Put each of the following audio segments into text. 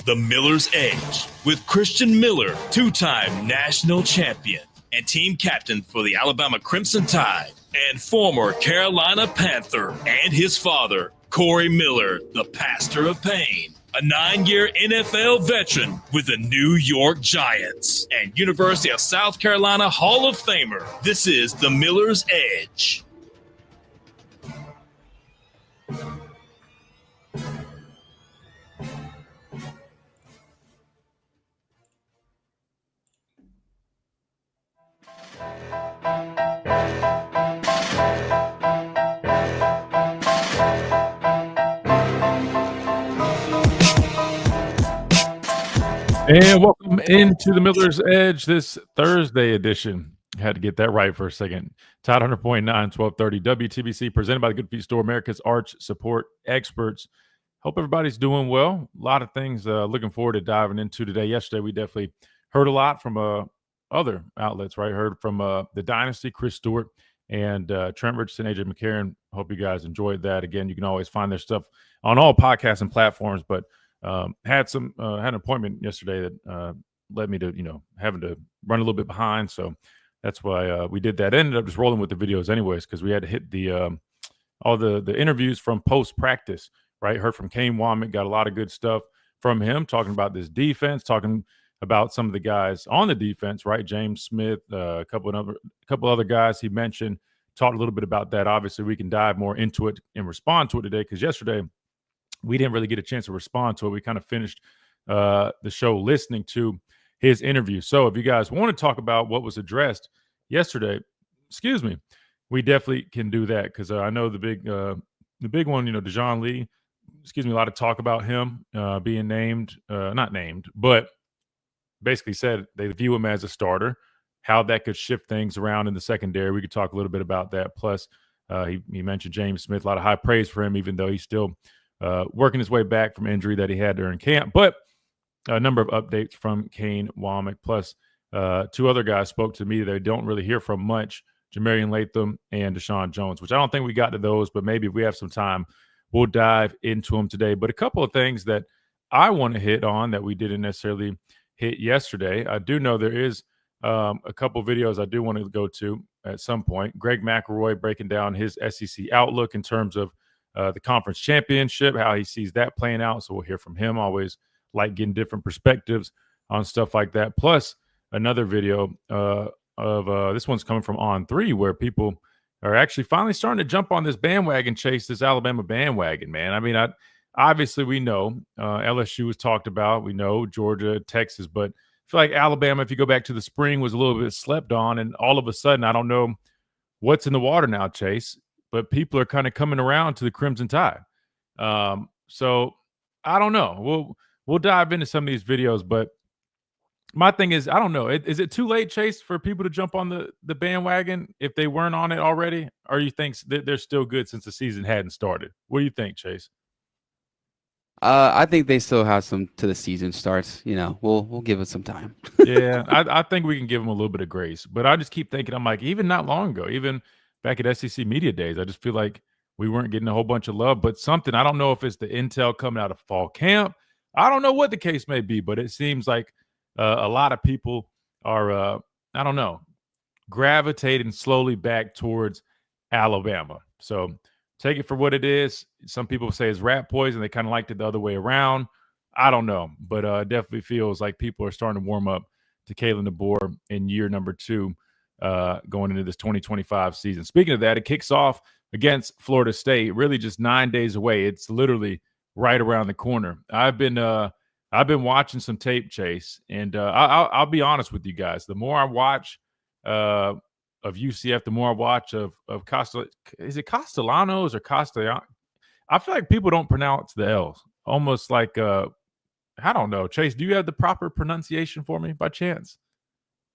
The Miller's Edge with Christian Miller, two-time national champion and team captain for the Alabama Crimson Tide, and former Carolina Panther, and his father, Corey Miller, the pastor of pain, a 9-year NFL veteran with the New York Giants and University of South Carolina Hall of Famer. This is The Miller's Edge. And welcome into the Miller's Edge, this Thursday edition. Had to get that right for a second. Tide 100.9, 1230 WTBC, presented by the Good Feet Store, America's arch support experts. Hope everybody's doing well. A lot of things looking forward to diving into today. Yesterday, we definitely heard a lot from other outlets, right? Heard from the Dynasty, Chris Stewart, and Trent Richardson, AJ McCarron. Hope you guys enjoyed that. Again, you can always find their stuff on all podcasts and platforms, but had an appointment yesterday that led me to having to run a little bit behind, so that's why we did that. Ended up just rolling with the videos anyways, because we had to hit the all the interviews from post practice, right? Heard from Kane Womack, got a lot of good stuff from him, talking about this defense, talking about some of the guys on the defense, right? James Smith, a couple other guys he mentioned, talked a little bit about that. Obviously, we can dive more into it and respond to it today, because yesterday we didn't really get a chance to respond to it. We kind of finished the show listening to his interview. So if you guys want to talk about what was addressed yesterday, we definitely can do that, because I know the big one, Dejoun Lee, a lot of talk about him being named, not named, but basically said they view him as a starter, how that could shift things around in the secondary. We could talk a little bit about that. Plus, he mentioned James Smith, a lot of high praise for him, even though he's still working his way back from injury that he had during camp. But a number of updates from Kane Womack, plus two other guys spoke to me that they don't really hear from much, Jamarian Latham and Deshaun Jones, which I don't think we got to those, but maybe if we have some time, we'll dive into them today. But a couple of things that I want to hit on that we didn't necessarily hit yesterday. I do know there is a couple videos I do want to go to at some point. Greg McElroy breaking down his SEC outlook in terms of the conference championship, how he sees that playing out. So we'll hear from him. Always like getting different perspectives on stuff like that. Plus another video of this one's coming from On3, where people are actually finally starting to jump on this bandwagon, chase this Alabama bandwagon, man. I mean, obviously we know LSU was talked about. We know Georgia, Texas, but I feel like Alabama, if you go back to the spring, was a little bit slept on. And all of a sudden, I don't know what's in the water now, Chase, but people are kind of coming around to the Crimson Tide. So I don't know. We'll dive into some of these videos, but my thing is, I don't know. Is it too late, Chase, for people to jump on the bandwagon if they weren't on it already? Or you think they're still good since the season hadn't started? What do you think, Chase? I think they still have some to the season starts. We'll give it some time. Yeah, I think we can give them a little bit of grace. But I just keep thinking, I'm like, even not long ago, even back at SEC Media Days, I just feel like we weren't getting a whole bunch of love. But something, I don't know if it's the intel coming out of fall camp. I don't know what the case may be, but it seems like a lot of people are, I don't know, gravitating slowly back towards Alabama. So take it for what it is. Some people say it's rat poison. They kind of liked it the other way around. I don't know, but it definitely feels like people are starting to warm up to Kalen DeBoer in year number 2 going into this 2025 season. Speaking of that, it kicks off against Florida State, really just 9 days away. It's literally right around the corner. I've been watching some tape, Chase, and I'll be honest with you guys. The more I watch of UCF, the more I watch of is it Castellanos or Castellanos? I feel like people don't pronounce the L's. Almost like I don't know. Chase, do you have the proper pronunciation for me by chance?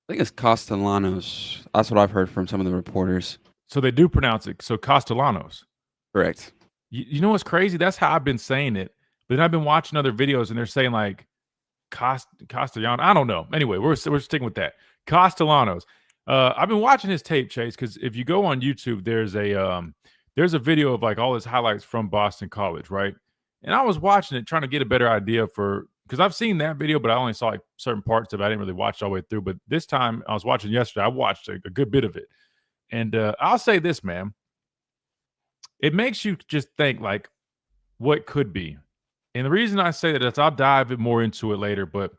I think it's Castellanos. That's what I've heard from some of the reporters. So they do pronounce it. So Castellanos. Correct. You know what's crazy? That's how I've been saying it. But then I've been watching other videos and they're saying like Castellanos. I don't know. Anyway, we're sticking with that. Castellanos. I've been watching his tape, Chase, because if you go on YouTube, there's a video of like all his highlights from Boston College, right? And I was watching it, trying to get a better idea for because I've seen that video, but I only saw like certain parts of it. I didn't really watch all the way through. But this time I was watching yesterday. I watched a good bit of it. And I'll say this, man. It makes you just think like what could be. And the reason I say that is I'll dive more into it later, but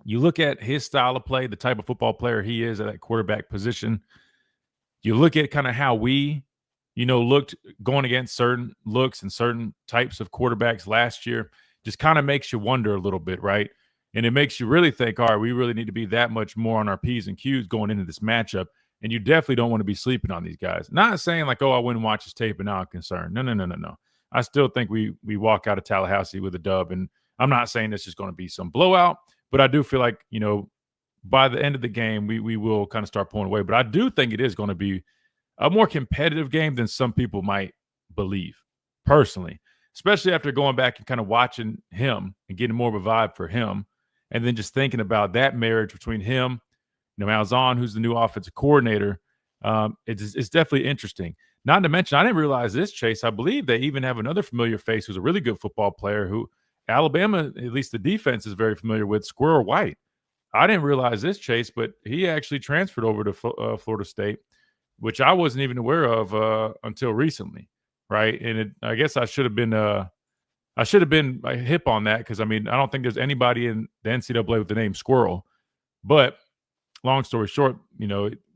you look at his style of play, the type of football player he is at that quarterback position. You look at kind of how we, looked going against certain looks and certain types of quarterbacks last year. Just kind of makes you wonder a little bit, right? And it makes you really think, all right, we really need to be that much more on our P's and Q's going into this matchup. And you definitely don't want to be sleeping on these guys. Not saying like, oh, I wouldn't watch his tape and now I'm concerned. No. I still think we walk out of Tallahassee with a dub. And I'm not saying this is going to be some blowout, but I do feel like, by the end of the game, we will kind of start pulling away. But I do think it is going to be a more competitive game than some people might believe, personally, especially after going back and kind of watching him and getting more of a vibe for him. And then just thinking about that marriage between him, Malzahn, who's the new offensive coordinator. It's definitely interesting. Not to mention, I didn't realize this, Chase. I believe they even have another familiar face who's a really good football player who Alabama, at least the defense, is very familiar with, Squirrel White. I didn't realize this, Chase, but he actually transferred over to Florida State, which I wasn't even aware of until recently, right? And I guess I should have been hip on that because, I don't think there's anybody in the NCAA with the name Squirrel. But long story short,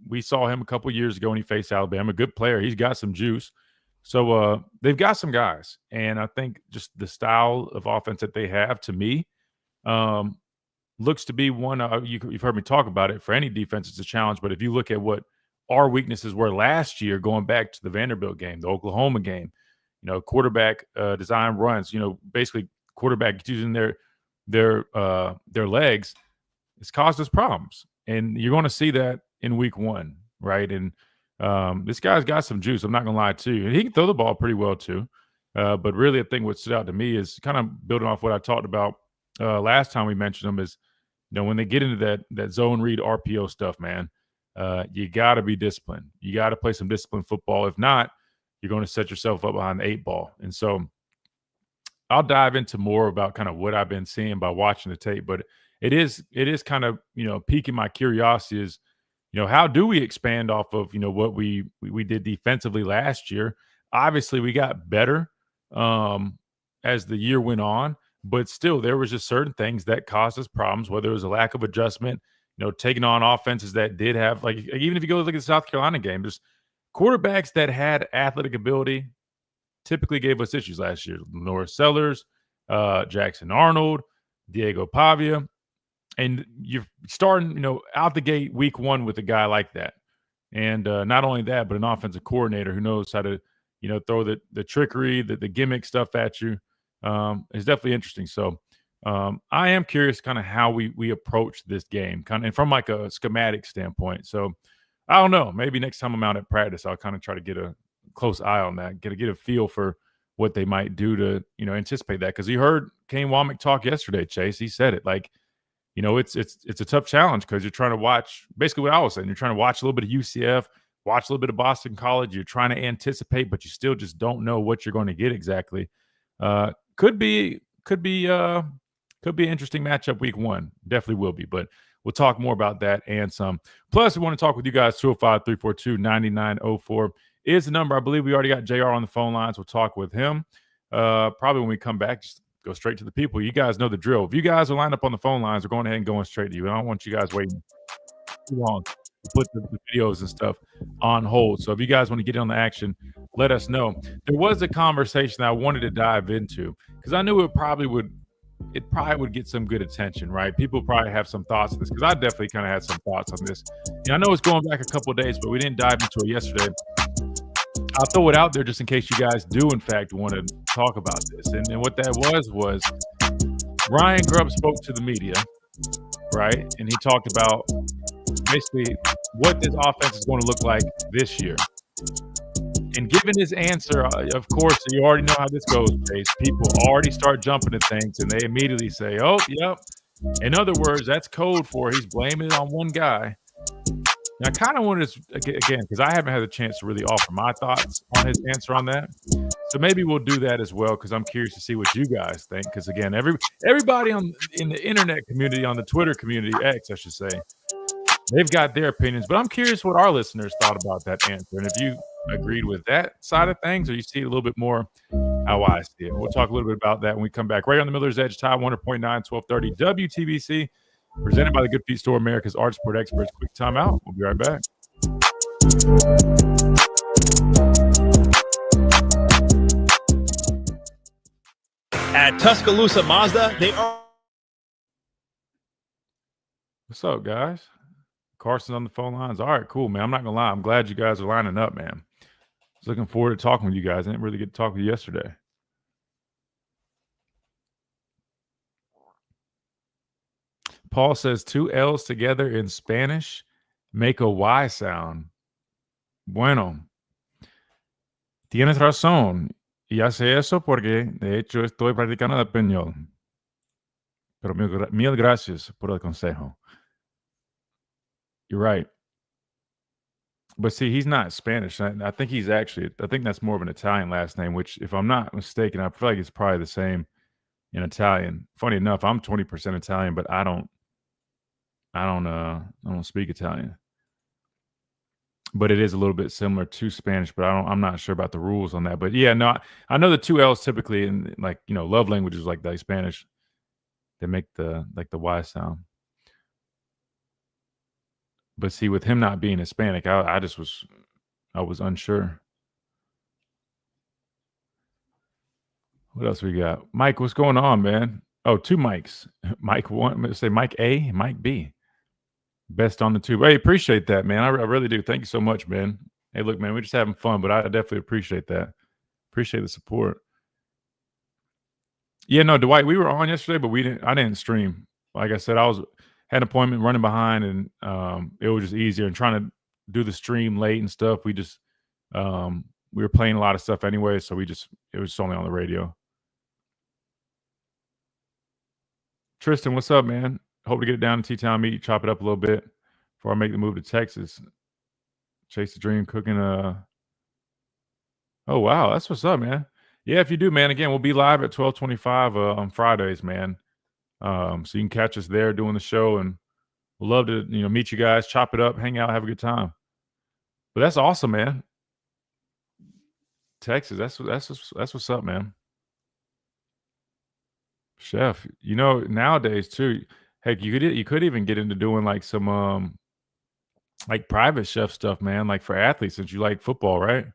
we saw him a couple years ago when he faced Alabama. Good player. He's got some juice. So they've got some guys. And I think just the style of offense that they have, to me, looks to be one. You've heard me talk about it. For any defense, it's a challenge. But if you look at what our weaknesses were last year, going back to the Vanderbilt game, the Oklahoma game, quarterback design runs, basically quarterback using their legs, it's caused us problems. And you're going to see that in week one, right? And this guy's got some juice. I'm not going to lie to you. And he can throw the ball pretty well too. But really, I think what stood out to me is kind of building off what I talked about last time we mentioned him is, when they get into that zone read RPO stuff, man, you got to be disciplined. You got to play some disciplined football. If not, you're going to set yourself up behind the 8 ball. And so I'll dive into more about kind of what I've been seeing by watching the tape. But it is kind of, piquing my curiosity is, how do we expand off of, what we did defensively last year? Obviously, we got better as the year went on, but still there was just certain things that caused us problems, whether it was a lack of adjustment, taking on offenses that did have, like, even if you go look at the South Carolina game, just quarterbacks that had athletic ability typically gave us issues last year. Norris Sellers, Jackson Arnold, Diego Pavia. And you're starting, out the gate week one with a guy like that. And not only that, but an offensive coordinator who knows how to, throw the trickery, the gimmick stuff at you. Is definitely interesting. So I am curious kind of how we approach this game, kind of, and from like a schematic standpoint. So I don't know. Maybe next time I'm out at practice, I'll kind of try to get a close eye on that, get a feel for what they might do to, anticipate that. Because you heard Kane Womack talk yesterday, Chase. He said it like, it's a tough challenge because you're trying to watch basically what I was saying. You're trying to watch a little bit of UCF, watch a little bit of Boston College. You're trying to anticipate, but you still just don't know what you're going to get exactly. Could be an interesting matchup week one. Definitely will be, but we'll talk more about that and some. Plus, we want to talk with you guys. 205-342-9904 is the number. I believe we already got JR on the phone lines. We'll talk with him probably when we come back. Just go straight to the people. You guys know the drill. If you guys are lined up on the phone lines, we're going ahead and going straight to you. I don't want you guys waiting too long to put the videos and stuff on hold. So if you guys want to get in on the action, let us know. There was a conversation that I wanted to dive into because I knew it probably would get some good attention, right? People probably have some thoughts on this because I definitely kind of had some thoughts on this. And I know it's going back a couple of days, but we didn't dive into it yesterday. I'll throw it out there just in case you guys do, in fact, want to talk about this. And what that was Ryan Grubb spoke to the media, right? And he talked about basically what this offense is going to look like this year. And given his answer, of course, you already know how this goes, Chase. People already start jumping at things, and they immediately say, oh, yep. In other words, that's code for he's blaming it on one guy. And I kind of wanted to, again, because I haven't had a chance to really offer my thoughts on his answer on that. So maybe we'll do that as well, because I'm curious to see what you guys think. Because again, everybody in the internet community, on the Twitter community, X, I should say, they've got their opinions. But I'm curious what our listeners thought about that answer, and if you agreed with that side of things, or you see it a little bit more how I see it. We'll talk a little bit about that when we come back. Right on the Miller's Edge, Tide 100.9, 1230 WTBC. Presented by the Good Feet Store, America's Art Sport Experts. Quick timeout. We'll be right back. At Tuscaloosa Mazda, they are. What's up, guys? Carson's on the phone lines. All right, cool, man. I'm not going to lie. I'm glad you guys are lining up, man. I was looking forward to talking with you guys. I didn't really get to talk with you yesterday. Paul says 2 L's together in Spanish make a Y sound. Bueno. Tienes razón. Y hace eso porque, de hecho, estoy practicando el español. Pero mil gracias por el consejo. You're right. But see, he's not Spanish. I think he's actually, I think that's more of an Italian last name, which, if I'm not mistaken, I feel like it's probably the same in Italian. Funny enough, I'm 20% Italian, but I don't speak Italian. But it is a little bit similar to Spanish, but I'm not sure about the rules on that. But yeah, no, I know the 2 L's typically in, like, love languages like that, Spanish, they make the Y sound. But see, with him not being Hispanic, I was unsure. What else we got? Mike, what's going on, man? Oh, 2 mics. Mike 1, I'm going to say Mike A, Mike B. Best on the tube. Hey, appreciate that, man. I really do. Thank you so much, man. Hey, look, man, we're just having fun, but I definitely appreciate that. Appreciate the support. Yeah, no, Dwight, we were on yesterday, but I didn't stream. Like I said, had an appointment running behind, and it was just easier. And trying to do the stream late and stuff, we were playing a lot of stuff anyway, so it was only on the radio. Tristan, what's up, man? Hope to get it down to T-Town meet, chop it up a little bit before I make the move to Texas. Chase the dream, cooking. Oh, wow. That's what's up, man. Yeah, if you do, man, again, we'll be live at 12:25 on Fridays, man. So you can catch us there doing the show, and we'll love to, meet you guys, chop it up, hang out, have a good time. But that's awesome, man. Texas, that's what's up, man. Chef, nowadays too, heck, you could even get into doing like some like private chef stuff, man, like for athletes, since you like football, right?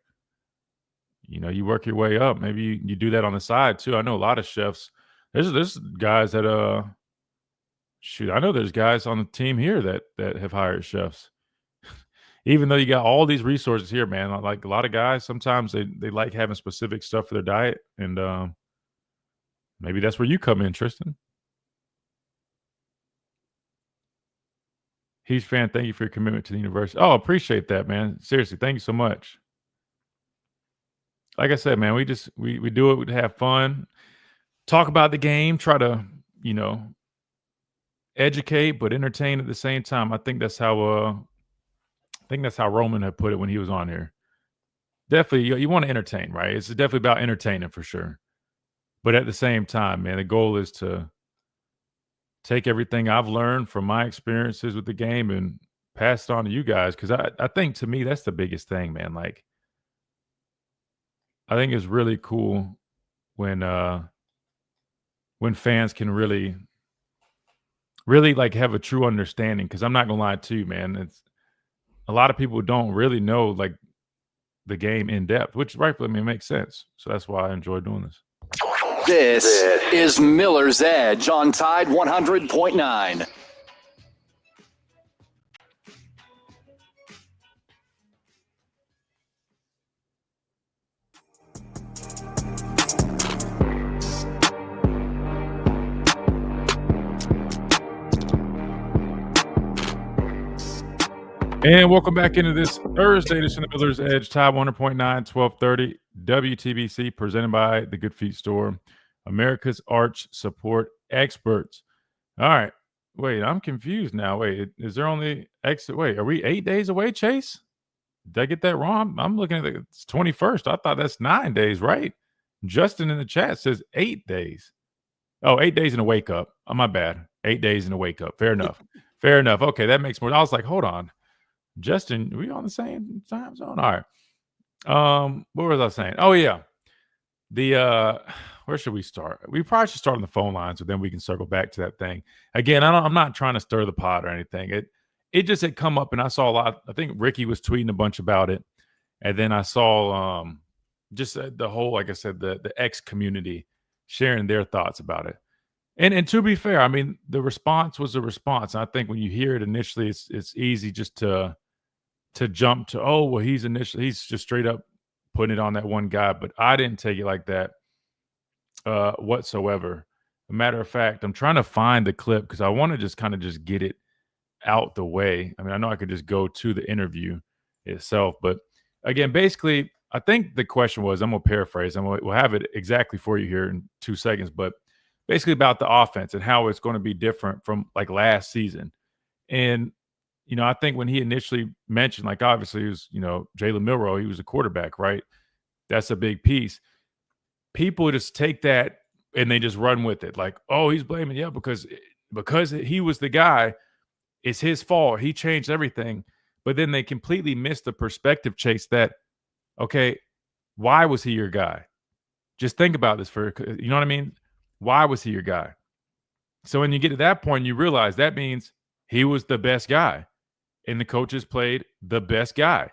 You work your way up. Maybe you do that on the side too. I know a lot of chefs. There's guys that I know there's guys on the team here that have hired chefs. Even though you got all these resources here, man, like a lot of guys, sometimes they like having specific stuff for their diet, and maybe that's where you come in, Tristan. Huge fan. Thank you for your commitment to the university. Oh, appreciate that, man. Seriously, thank you so much. Like I said, man, we do it to have fun, talk about the game, try to, educate but entertain at the same time. I think that's how Roman had put it when he was on here. Definitely, you want to entertain, right? It's definitely about entertaining for sure. But at the same time, man, the goal is to take everything I've learned from my experiences with the game and pass it on to you guys. Because I think, to me, that's the biggest thing, man. Like, I think it's really cool when fans can really like have a true understanding. Because I'm not gonna lie to you, man, it's a lot of people don't really know like the game in depth, which rightfully, makes sense. So that's why I enjoy doing this. This is Miller's Edge on Tide 100.9. And welcome back into this Thursday edition of Miller's Edge, Tide 100.9, 1230 WTBC, presented by the Good Feet Store, America's Arch Support Experts. All right. Wait, I'm confused now. Wait, is there only wait, are we 8 days away, Chase? Did I get that wrong? I'm looking at it's 21st. I thought that's 9 days, right? Justin in the chat says 8 days. Oh, 8 days in a wake up. Oh, my bad. 8 days in a wake up. Fair enough. Fair enough. Okay, that makes more. I was like, hold on. Justin, are we on the same time zone? All right. What was I saying? Oh, yeah. The where should we start? We probably should start on the phone lines, so then we can circle back to that thing. Again, I'm not trying to stir the pot or anything. It just had come up, and I saw a lot. I think Ricky was tweeting a bunch about it, and then I saw just the whole, like I said, the X community sharing their thoughts about it. And to be fair, I mean, the response was a response. I think when you hear it initially, it's easy just to jump to, oh, well, he's just straight up putting it on that one guy. But I didn't take it like that whatsoever. A matter of fact, I'm trying to find the clip because I want to just kind of just get it out the way. I mean, I know I could just go to the interview itself, but again, basically, I think the question was, I'm gonna paraphrase, we'll have it exactly for you here in 2 seconds, but basically about the offense and how it's going to be different from like last season. And I think when he initially mentioned, like, obviously it was, Jalen Milroe, he was a quarterback, right? That's a big piece. People just take that and they just run with it. Like, oh, he's blaming, yeah, because he was the guy. It's his fault. He changed everything. But then they completely missed the perspective, Chase, that, okay, why was he your guy? Just think about this you know what I mean? Why was he your guy? So when you get to that point, you realize that means he was the best guy. And the coaches played the best guy.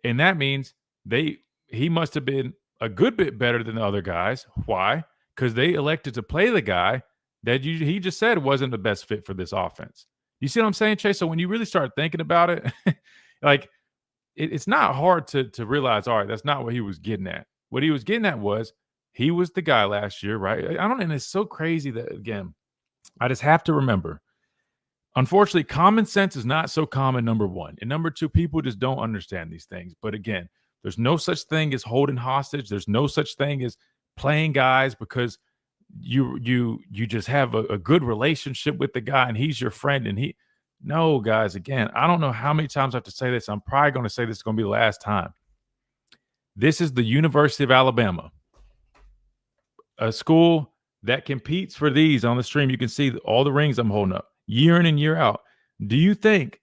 And that means he must have been a good bit better than the other guys. Why? Because they elected to play the guy that he just said wasn't the best fit for this offense. You see what I'm saying, Chase? So when you really start thinking about it, like it's not hard to realize, all right, that's not what he was getting at. What he was getting at was he was the guy last year, right? And it's so crazy that, again, I just have to remember, unfortunately, common sense is not so common, number one. And number two, people just don't understand these things. But again, there's no such thing as holding hostage. There's no such thing as playing guys because you just have a good relationship with the guy and he's your friend. And no, guys, again, I don't know how many times I have to say this. I'm probably going to say this is going to be the last time. This is the University of Alabama, a school that competes for these on the stream. You can see all the rings I'm holding up year in and year out. Do you think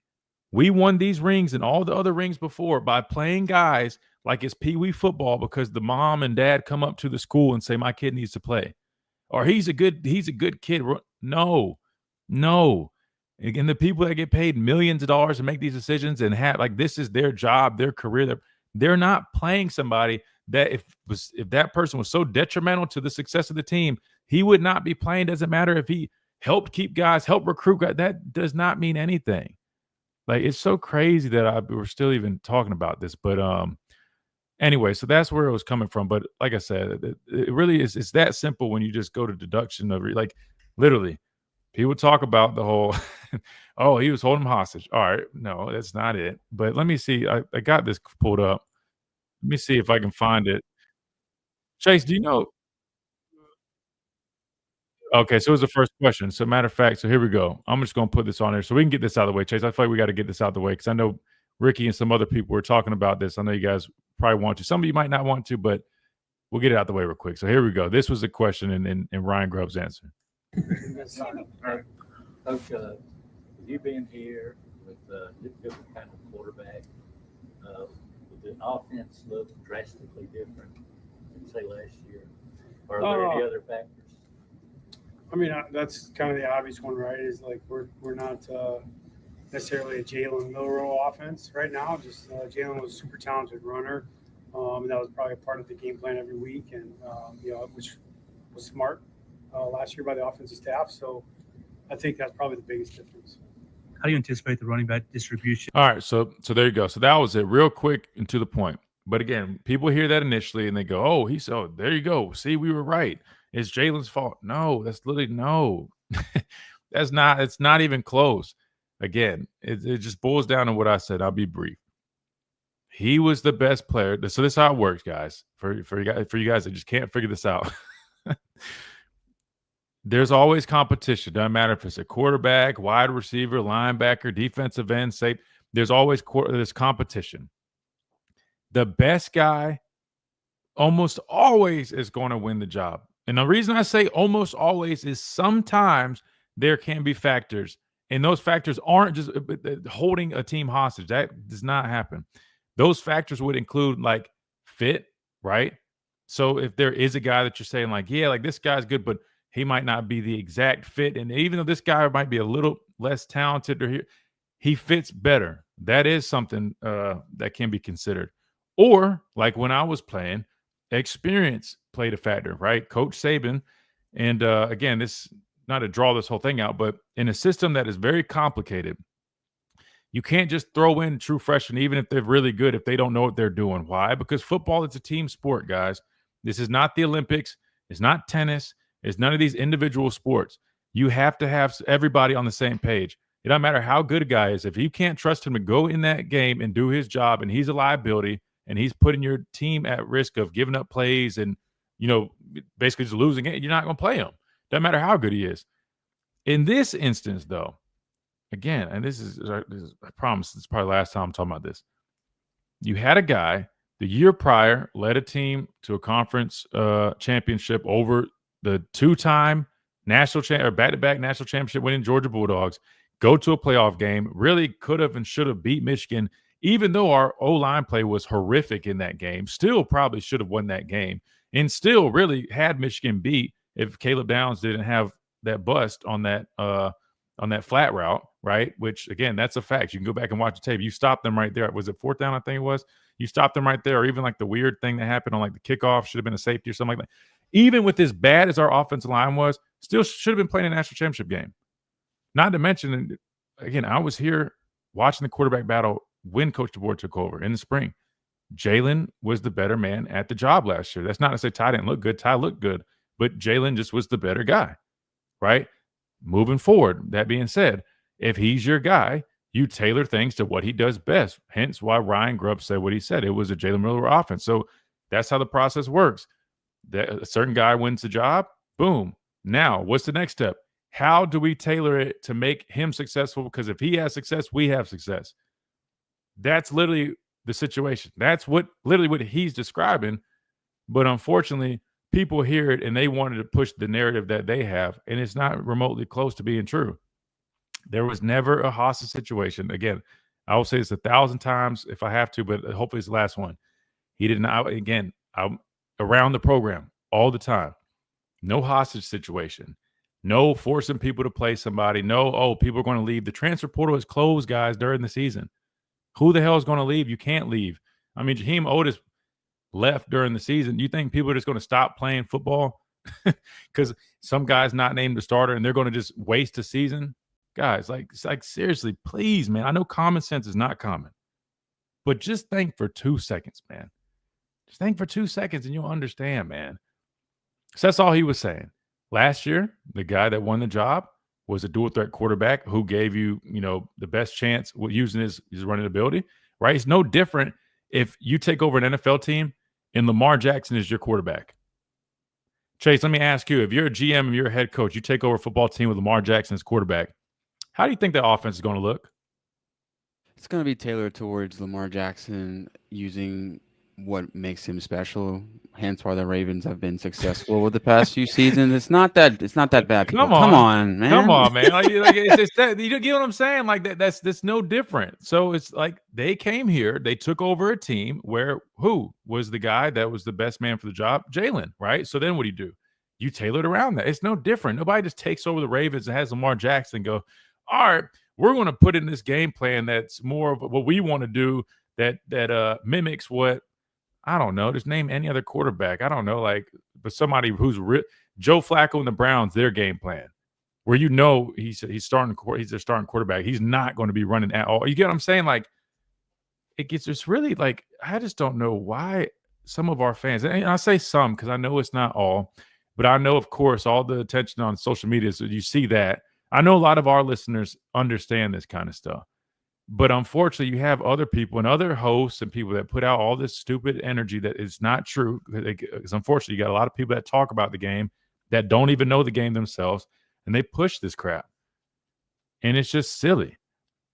we won these rings and all the other rings before by playing guys like it's Pee Wee football because the mom and dad come up to the school and say, my kid needs to play? Or he's a good kid? No. And the people that get paid millions of dollars to make these decisions and this is their job, their career, they're not playing somebody that if that person was so detrimental to the success of the team, he would not be playing. Doesn't matter if he helped keep guys, help recruit guys. That does not mean anything. Like, it's so crazy that we're still even talking about this. But anyway, so that's where it was coming from. But like I said, it really is. It's that simple when you just go to deduction of like literally. People talk about the whole, oh, he was holding him hostage. All right, no, that's not it. But let me see. I got this pulled up. Let me see if I can find it. Chase, do you know? Okay, so it was the first question. So matter of fact, so here we go. I'm just going to put this on there so we can get this out of the way, Chase. I feel like we got to get this out of the way because I know Ricky and some other people were talking about this. I know you guys probably want to. Some of you might not want to, but we'll get it out the way real quick. So here we go. This was the question in Ryan Grubb's answer. Coach, you being here with different kind of quarterback, would the offense look drastically different than say last year? Or are there any other factors? I mean, that's kind of the obvious one, right? Is like we're not necessarily a Jalen Milroe offense right now. Just Jalen was a super talented runner, and that was probably a part of the game plan every week, and which was smart last year by the offensive staff. So I think that's probably the biggest difference. How do you anticipate the running back distribution? All right, so there you go. So that was it, real quick and to the point. But again, people hear that initially and they go, "Oh, there you go. See, we were right. It's Jalen's fault." No, that's literally no. That's not. It's not even close. Again, it just boils down to what I said. I'll be brief. He was the best player. So this is how it works, guys. For you guys that just can't figure this out. there's always competition. Doesn't matter if it's a quarterback, wide receiver, linebacker, defensive end, safe. There's always there's competition. The best guy almost always is going to win the job. And the reason I say almost always is sometimes there can be factors, and those factors aren't just holding a team hostage. That does not happen. Those factors would include like fit, right? So if there is a guy that you're saying like, yeah, like this guy's good, but he might not be the exact fit. And even though this guy might be a little less talented or he fits better. That is something that can be considered. Or like when I was playing, experience played a factor, right? Coach Saban. And again, this not to draw this whole thing out, but in a system that is very complicated, you can't just throw in true freshmen, even if they're really good, if they don't know what they're doing. Why? Because football is a team sport, guys. This is not the Olympics. It's not tennis. It's none of these individual sports. You have to have everybody on the same page. It doesn't matter how good a guy is. If you can't trust him to go in that game and do his job, and he's a liability, and he's putting your team at risk of giving up plays and, basically just losing it, you're not going to play him. Doesn't matter how good he is. In this instance, though, again, and this is I promise it's probably the last time I'm talking about this. You had a guy the year prior led a team to a conference championship over the two-time national or back-to-back national championship winning Georgia Bulldogs, go to a playoff game, really could have and should have beat Michigan, even though our O-line play was horrific in that game, still probably should have won that game, and still really had Michigan beat if Caleb Downs didn't have that bust on that flat route, right? Which, again, that's a fact. You can go back and watch the tape. You stopped them right there. Was it fourth down, I think it was? You stopped them right there, or even like the weird thing that happened on like the kickoff, should have been a safety or something like that. Even with as bad as our offensive line was, still should have been playing a national championship game. Not to mention, again, I was here watching the quarterback battle when Coach DeBoer took over in the spring. Jalen was the better man at the job last year. That's not to say Ty didn't look good. Ty looked good, but Jalen just was the better guy, right? Moving forward, that being said, if he's your guy, you tailor things to what he does best. Hence why Ryan Grubb said what he said. It was a Jalen Miller offense. So that's how the process works. A certain guy wins the job, boom. Now, what's the next step? How do we tailor it to make him successful? Because if he has success, we have success. That's literally the situation. That's literally what he's describing. But unfortunately, people hear it and they wanted to push the narrative that they have, and it's not remotely close to being true. There was never a hostage situation. Again, I will say this 1,000 times if I have to, but hopefully it's the last one. He did not, again, I'm around the program all the time. No hostage situation. No forcing people to play somebody. No, people are going to leave. The transfer portal is closed, guys, during the season. Who the hell is going to leave? You can't leave. I mean, Jaheim Otis left during the season. You think people are just going to stop playing football because some guy's not named the starter and they're going to just waste a season? Guys, like seriously, please, man. I know common sense is not common, but just think for 2 seconds, man. Just think for 2 seconds and you'll understand, man. So that's all he was saying. Last year, the guy that won the job was a dual threat quarterback who gave you, the best chance with using his running ability, right? It's no different if you take over an NFL team and Lamar Jackson is your quarterback. Chase, let me ask you, if you're a GM and you're a head coach, you take over a football team with Lamar Jackson as quarterback, how do you think that offense is going to look? It's going to be tailored towards Lamar Jackson using what makes him special. Hence why the Ravens have been successful with the past few seasons. It's not that bad. People. Come on, man. Come on, man. It's that, you get what I'm saying? Like that's no different. So it's like they came here, they took over a team where who was the guy that was the best man for the job? Jalen, right? So then what do? You tailored around that. It's no different. Nobody just takes over the Ravens and has Lamar Jackson go, all right, we're going to put in this game plan that's more of what we want to do that mimics what, I don't know, just name any other quarterback. I don't know, but somebody who's Joe Flacco and the Browns, their game plan, where he's their starting quarterback. He's not going to be running at all. You get what I'm saying? Like, it gets just really like, I just don't know why some of our fans, and I say some because I know it's not all, but I know, of course, all the attention on social media, so you see that. I know a lot of our listeners understand this kind of stuff. But unfortunately, you have other people and other hosts and people that put out all this stupid energy that is not true. Because unfortunately, you got a lot of people that talk about the game that don't even know the game themselves, and they push this crap. And it's just silly.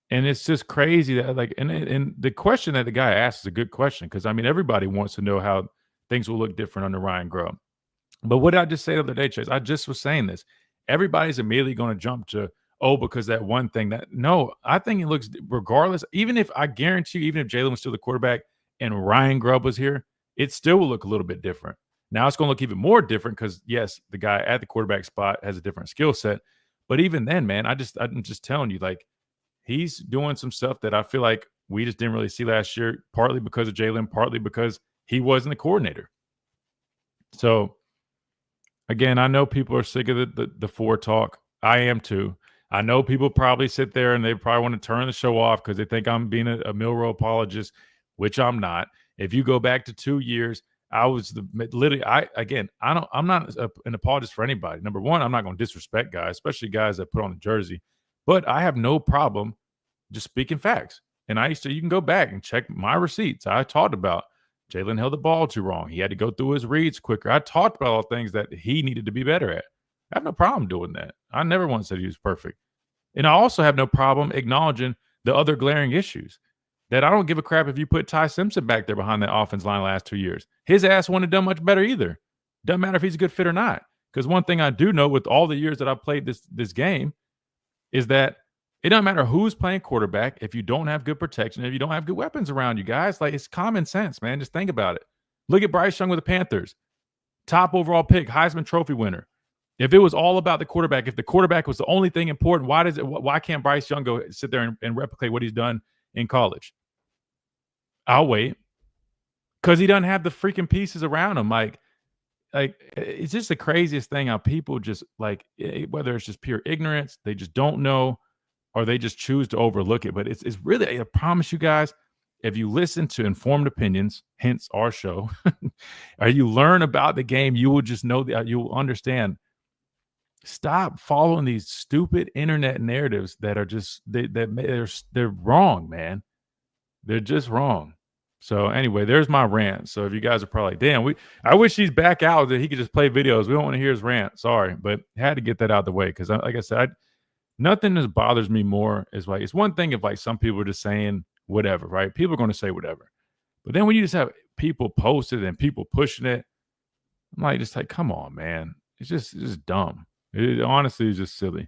And it's just crazy that, like, and the question that the guy asked is a good question, because, I mean, everybody wants to know how things will look different under Ryan Grubb. But what did I just say the other day, Chase? I just was saying this. Everybody's immediately going to jump to, because that one thing that – no, I think it looks – regardless, even if – I guarantee you, even if Jalen was still the quarterback and Ryan Grubb was here, it still will look a little bit different. Now it's going to look even more different because, yes, the guy at the quarterback spot has a different skill set. But even then, man, I'm just telling you, like, he's doing some stuff that I feel like we just didn't really see last year, partly because of Jalen, partly because he wasn't the coordinator. So, again, I know people are sick of the four talk. I am too. I know people probably sit there and they probably want to turn the show off because they think I'm being a Milroe apologist, which I'm not. If you go back to 2 years, I'm not an apologist for anybody. Number one, I'm not going to disrespect guys, especially guys that put on the jersey. But I have no problem just speaking facts. And you can go back and check my receipts. I talked about Jalen held the ball too wrong. He had to go through his reads quicker. I talked about all things that he needed to be better at. I have no problem doing that. I never once said he was perfect. And I also have no problem acknowledging the other glaring issues. That I don't give a crap if you put Ty Simpson back there behind that offense line the last 2 years. His ass wouldn't have done much better either. Doesn't matter if he's a good fit or not. Because one thing I do know with all the years that I've played this game is that it doesn't matter who's playing quarterback if you don't have good protection, if you don't have good weapons around you, guys. Like, it's common sense, man. Just think about it. Look at Bryce Young with the Panthers. Top overall pick, Heisman Trophy winner. If it was all about the quarterback, if the quarterback was the only thing important, why can't Bryce Young go sit there and replicate what he's done in college? I'll wait. Because he doesn't have the freaking pieces around him. Like, it's just the craziest thing how people just, like, whether it's just pure ignorance, they just don't know, or they just choose to overlook it. But it's really, I promise you guys, if you listen to informed opinions, hence our show, or you learn about the game, you will just know that you will understand. Stop following these stupid internet narratives that are just they're wrong, man. They're just wrong. So anyway, there's my rant. So if you guys are probably like, damn, I wish he's back out that he could just play videos. We don't want to hear his rant. Sorry, but had to get that out of the way because, like I said, nothing just bothers me more. Is like, it's one thing if like some people are just saying whatever, right? People are going to say whatever, but then when you just have people posted and people pushing it, I'm like, just like, come on, man. It's just dumb. It honestly is just silly.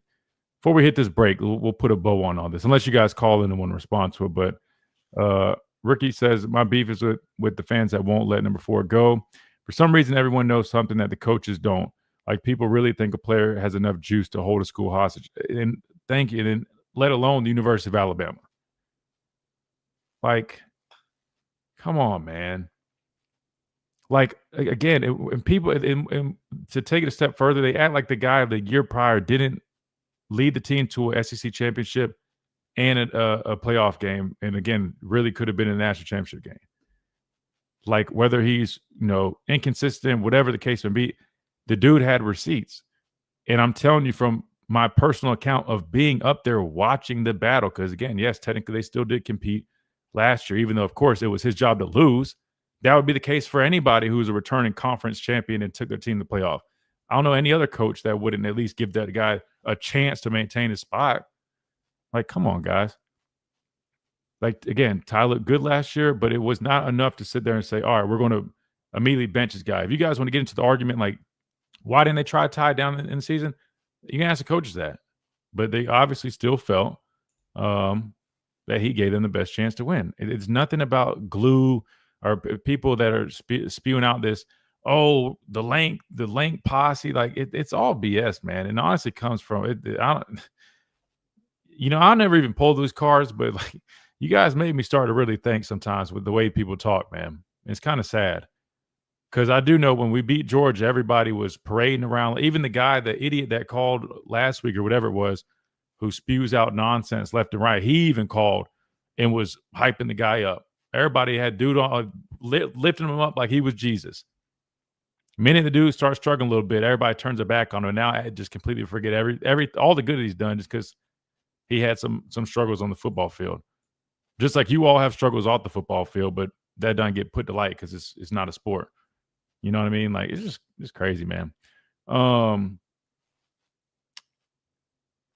Before we hit this break, we'll put a bow on all this, unless you guys call in and want to respond to it. But Ricky says, my beef is with the fans that won't let number 4 go. For some reason, everyone knows something that the coaches don't. Like, people really think a player has enough juice to hold a school hostage. And thank you. And let alone the University of Alabama. Like, come on, man. Like, again, and people, and to take it a step further, they act like the guy the year prior didn't lead the team to a SEC championship and a playoff game, and again, really could have been a national championship game. Like, whether he's, inconsistent, whatever the case may be, the dude had receipts. And I'm telling you from my personal account of being up there watching the battle, because again, yes, technically they still did compete last year, even though, of course, it was his job to lose. That would be the case for anybody who's a returning conference champion and took their team to the playoff. I don't know any other coach that wouldn't at least give that guy a chance to maintain his spot. Like, come on, guys. Like, again, Ty looked good last year, but it was not enough to sit there and say, all right, we're going to immediately bench this guy. If you guys want to get into the argument, like, why didn't they try Ty down in the season? You can ask the coaches that. But they obviously still felt that he gave them the best chance to win. It's nothing about glue or people that are spewing out this, the length posse. Like, it's all BS, man. And honestly comes from it. I'll never even pull those cards, but like, you guys made me start to really think sometimes with the way people talk, man. It's kind of sad. Because I do know when we beat Georgia, everybody was parading around. Even the idiot that called last week or whatever it was, who spews out nonsense left and right, he even called and was hyping the guy up. Everybody had dude on, lifting him up like he was Jesus. The minute the dude starts struggling a little bit, everybody turns their back on him. Now I just completely forget all the good that he's done just because he had some struggles on the football field. Just like you all have struggles off the football field, but that doesn't get put to light because it's not a sport. You know what I mean? Like, it's crazy, man.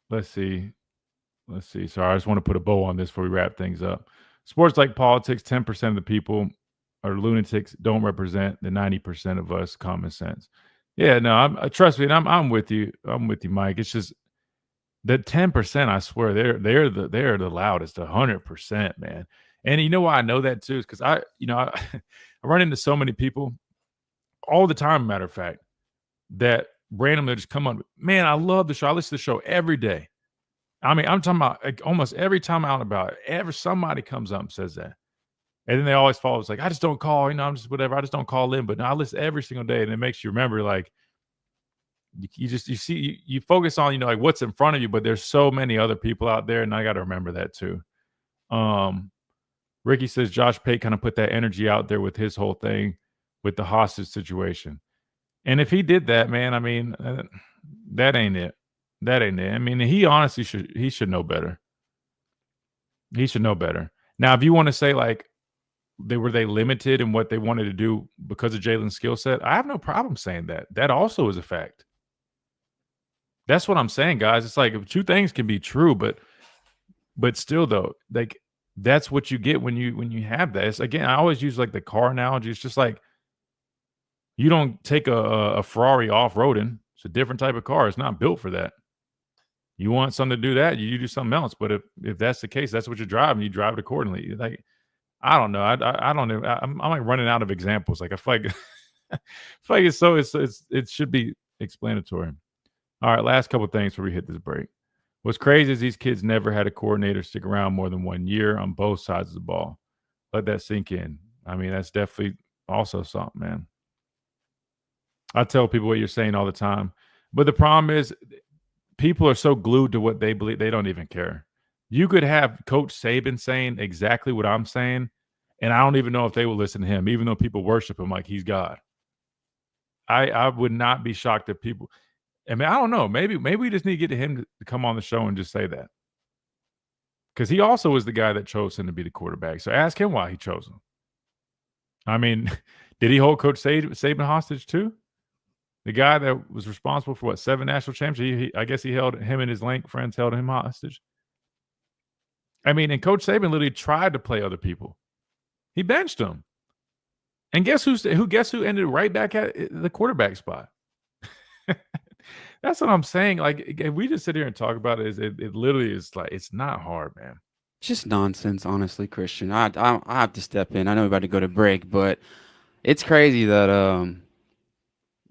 Let's see. Sorry, I just want to put a bow on this before we wrap things up. Sports like politics, 10% of the people are lunatics, don't represent the 90% of us common sense. Yeah, no, trust me, and I'm with you. I'm with you, Mike. It's just that 10%, I swear, they're the loudest, 100%, man. And you know why I know that too is because I run into so many people all the time, matter of fact, that randomly just come on. Man, I love the show. I listen to the show every day. I mean, I'm talking about like almost every time out about it, somebody comes up and says that. And then they always follow. It's like, I just don't call, I'm just whatever. I just don't call in. But no, I listen every single day. And it makes you remember, like, you focus on, like what's in front of you, but there's so many other people out there. And I got to remember that too. Ricky says Josh Pate kind of put that energy out there with his whole thing with the hostage situation. And if he did that, man, I mean, that ain't it. That ain't it. I mean, he honestly should know better. He should know better. Now, if you want to say like were they limited in what they wanted to do because of Jalen's skill set, I have no problem saying that. That also is a fact. That's what I'm saying, guys. It's like two things can be true, but still though, like that's what you get when you have that. It's, again, I always use like the car analogy. It's just like you don't take a Ferrari off-roading. It's a different type of car. It's not built for that. You want something to do that, you do something else. But if that's the case, that's what you're driving. You drive it accordingly. Like, I don't know. I don't know. I'm like running out of examples. Like I feel like it should be explanatory. All right, last couple of things before we hit this break. What's crazy is these kids never had a coordinator stick around more than 1 year on both sides of the ball. Let that sink in. I mean, that's definitely also something, man. I tell people what you're saying all the time. But the problem is people are so glued to what they believe, they don't even care. You could have Coach Saban saying exactly what I'm saying, and I don't even know if they will listen to him, even though people worship him like he's God. I would not be shocked if people – I mean, I don't know. Maybe we just need to get him to come on the show and just say that. Because he also was the guy that chose him to be the quarterback. So ask him why he chose him. I mean, did he hold Coach Saban hostage too? The guy that was responsible for 7 national championships, I guess he held him and his Lank friends held him hostage. I mean, and Coach Saban literally tried to play other people. He benched him. And guess who ended right back at the quarterback spot? That's what I'm saying. Like, if we just sit here and talk about it, it literally is like, it's not hard, man. It's just nonsense, honestly, Christian. I have to step in. I know we're about to go to break, but it's crazy that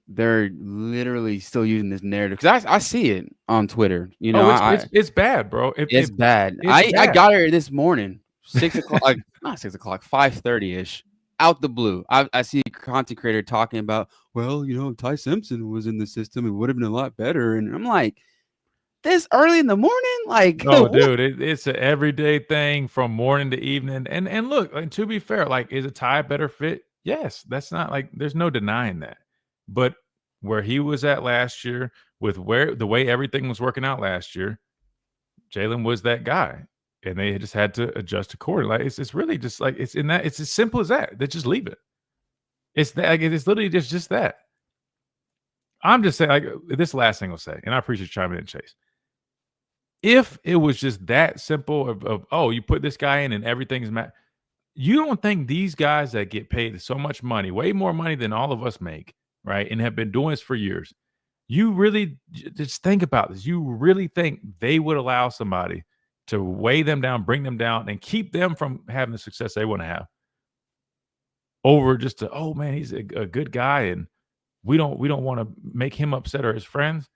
they're literally still using this narrative because I see it on Twitter. It's bad, bro. It's bad. I got here this morning, 6 o'clock, not 6 o'clock, 5:30ish, out the blue. I see a content creator talking about, well, if Ty Simpson was in the system, it would have been a lot better. And I'm like, this early in the morning, like, oh, dude, it's an everyday thing from morning to evening. And look, like, to be fair, like, is a Ty a better fit? Yes, that's not like there's no denying that. But where he was at last year, with the way everything was working out last year, Jalen was that guy, and they just had to adjust accordingly. Like, it's really just like it's as simple as that. They just leave it. It's that. Like, it's literally just that. I'm just saying, like, this last thing I'll say, and I appreciate you chiming in, Chase. If it was just that simple of you put this guy in and everything's you don't think these guys that get paid so much money, way more money than all of us make, right, and have been doing this for years, you really just think about this. You really think they would allow somebody to weigh them down, bring them down, and keep them from having the success they want to have over just to, oh man, he's a good guy and we don't want to make him upset or his friends.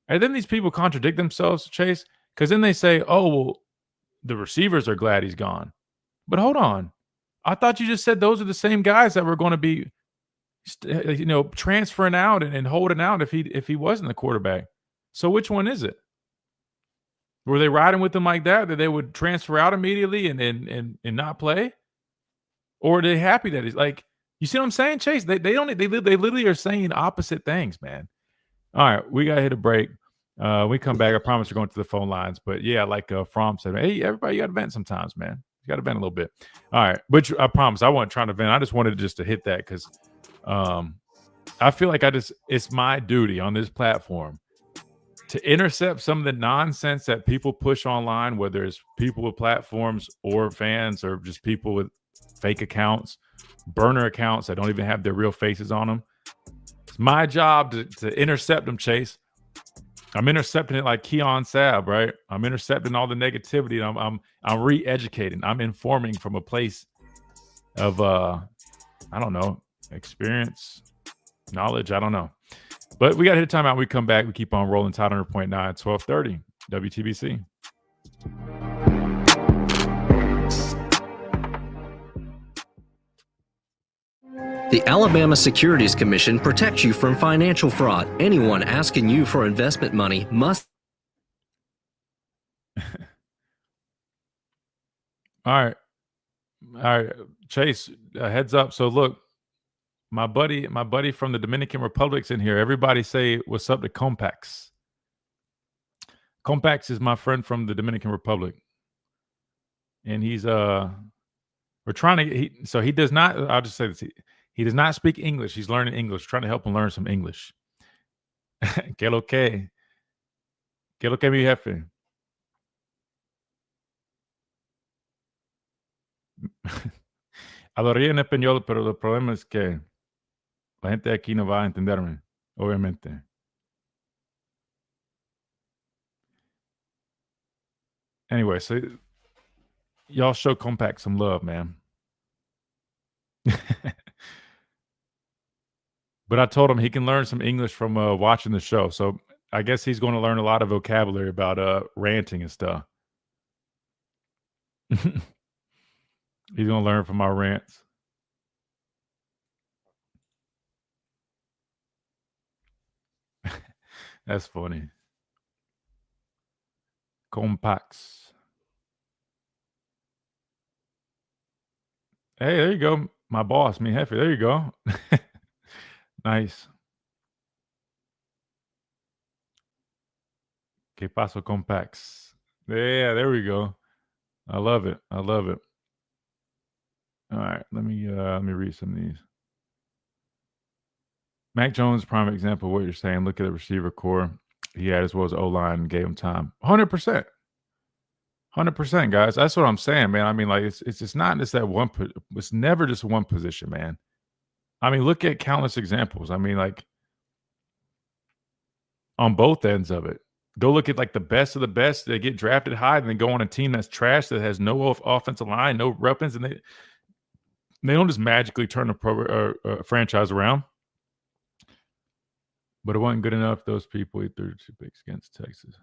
And then these people contradict themselves, Chase, because then they say, oh, well, the receivers are glad he's gone. But hold on. I thought you just said those are the same guys that were going to be transferring out and holding out if he wasn't the quarterback. So which one is it? Were they riding with him like that they would transfer out immediately and not play? Or are they happy that he's like, you see what I'm saying, Chase? They literally are saying opposite things, man. All right, we got to hit a break. We come back. I promise we're going to the phone lines. But yeah, like Fromm said, hey, everybody, you got to vent sometimes, man. You got to vent a little bit. All right, which I promise I wasn't trying to vent. I just wanted just to hit that because I feel like it's my duty on this platform to intercept some of the nonsense that people push online, whether it's people with platforms or fans or just people with fake accounts, burner accounts that don't even have their real faces on them. It's my job to intercept them, Chase. I'm intercepting it like Keon Sabb, right? I'm intercepting all the negativity. And I'm re-educating. I'm informing from a place of I don't know, experience, knowledge. I don't know. But we got to hit a timeout. We come back. We keep on rolling. Tide 100.9, 1230 WTBC. The Alabama Securities Commission protects you from financial fraud. Anyone asking you for investment money must. All right, Chase, heads up. So look, my buddy from the Dominican Republic's in here. Everybody say what's up to Compax. Compax is my friend from the Dominican Republic, and he's we're trying to. So he does not. I'll just say this. He does not speak English. He's learning English. Trying to help him learn some English. ¿Qué lo que? ¿Qué lo que, mi jefe? Hablaría en español, pero el problema es que la gente aquí no va a entenderme, obviamente. Anyway, so y'all show Compact some love, man. But I told him he can learn some English from watching the show. So I guess he's going to learn a lot of vocabulary about ranting and stuff. He's going to learn from our rants. That's funny. Compacts. Hey, there you go. My boss, me jefe. There you go. Nice. Que paso compacts. Yeah, there we go. I love it. I love it. All right, let me read some of these. Mac Jones, prime example of what you're saying. Look at the receiver core he had as well as O-line and gave him time. 100%. 100%, guys. That's what I'm saying, man. I mean, like it's not just that one. It's never just one position, man. I mean, look at countless examples. I mean, like on both ends of it. Go look at like the best of the best. They get drafted high, and then go on a team that's trash that has no offensive line, no weapons, and they don't just magically turn a franchise around. But it wasn't good enough. Those people, he threw 2 picks against Texas.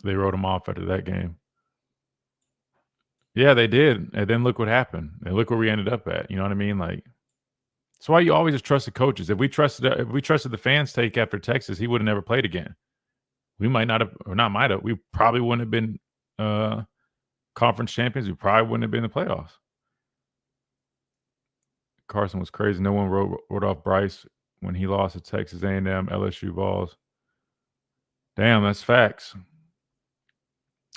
They wrote him off after that game. Yeah, they did. And then look what happened. And look where we ended up at. You know what I mean? Like, that's why you always just trust the coaches. If we trusted the fans' take after Texas, he would have never played again. We might not have, or not might have. We probably wouldn't have been conference champions. We probably wouldn't have been in the playoffs. Carson was crazy. No one wrote off Bryce when he lost to Texas A&M, LSU Vols. Damn, that's facts.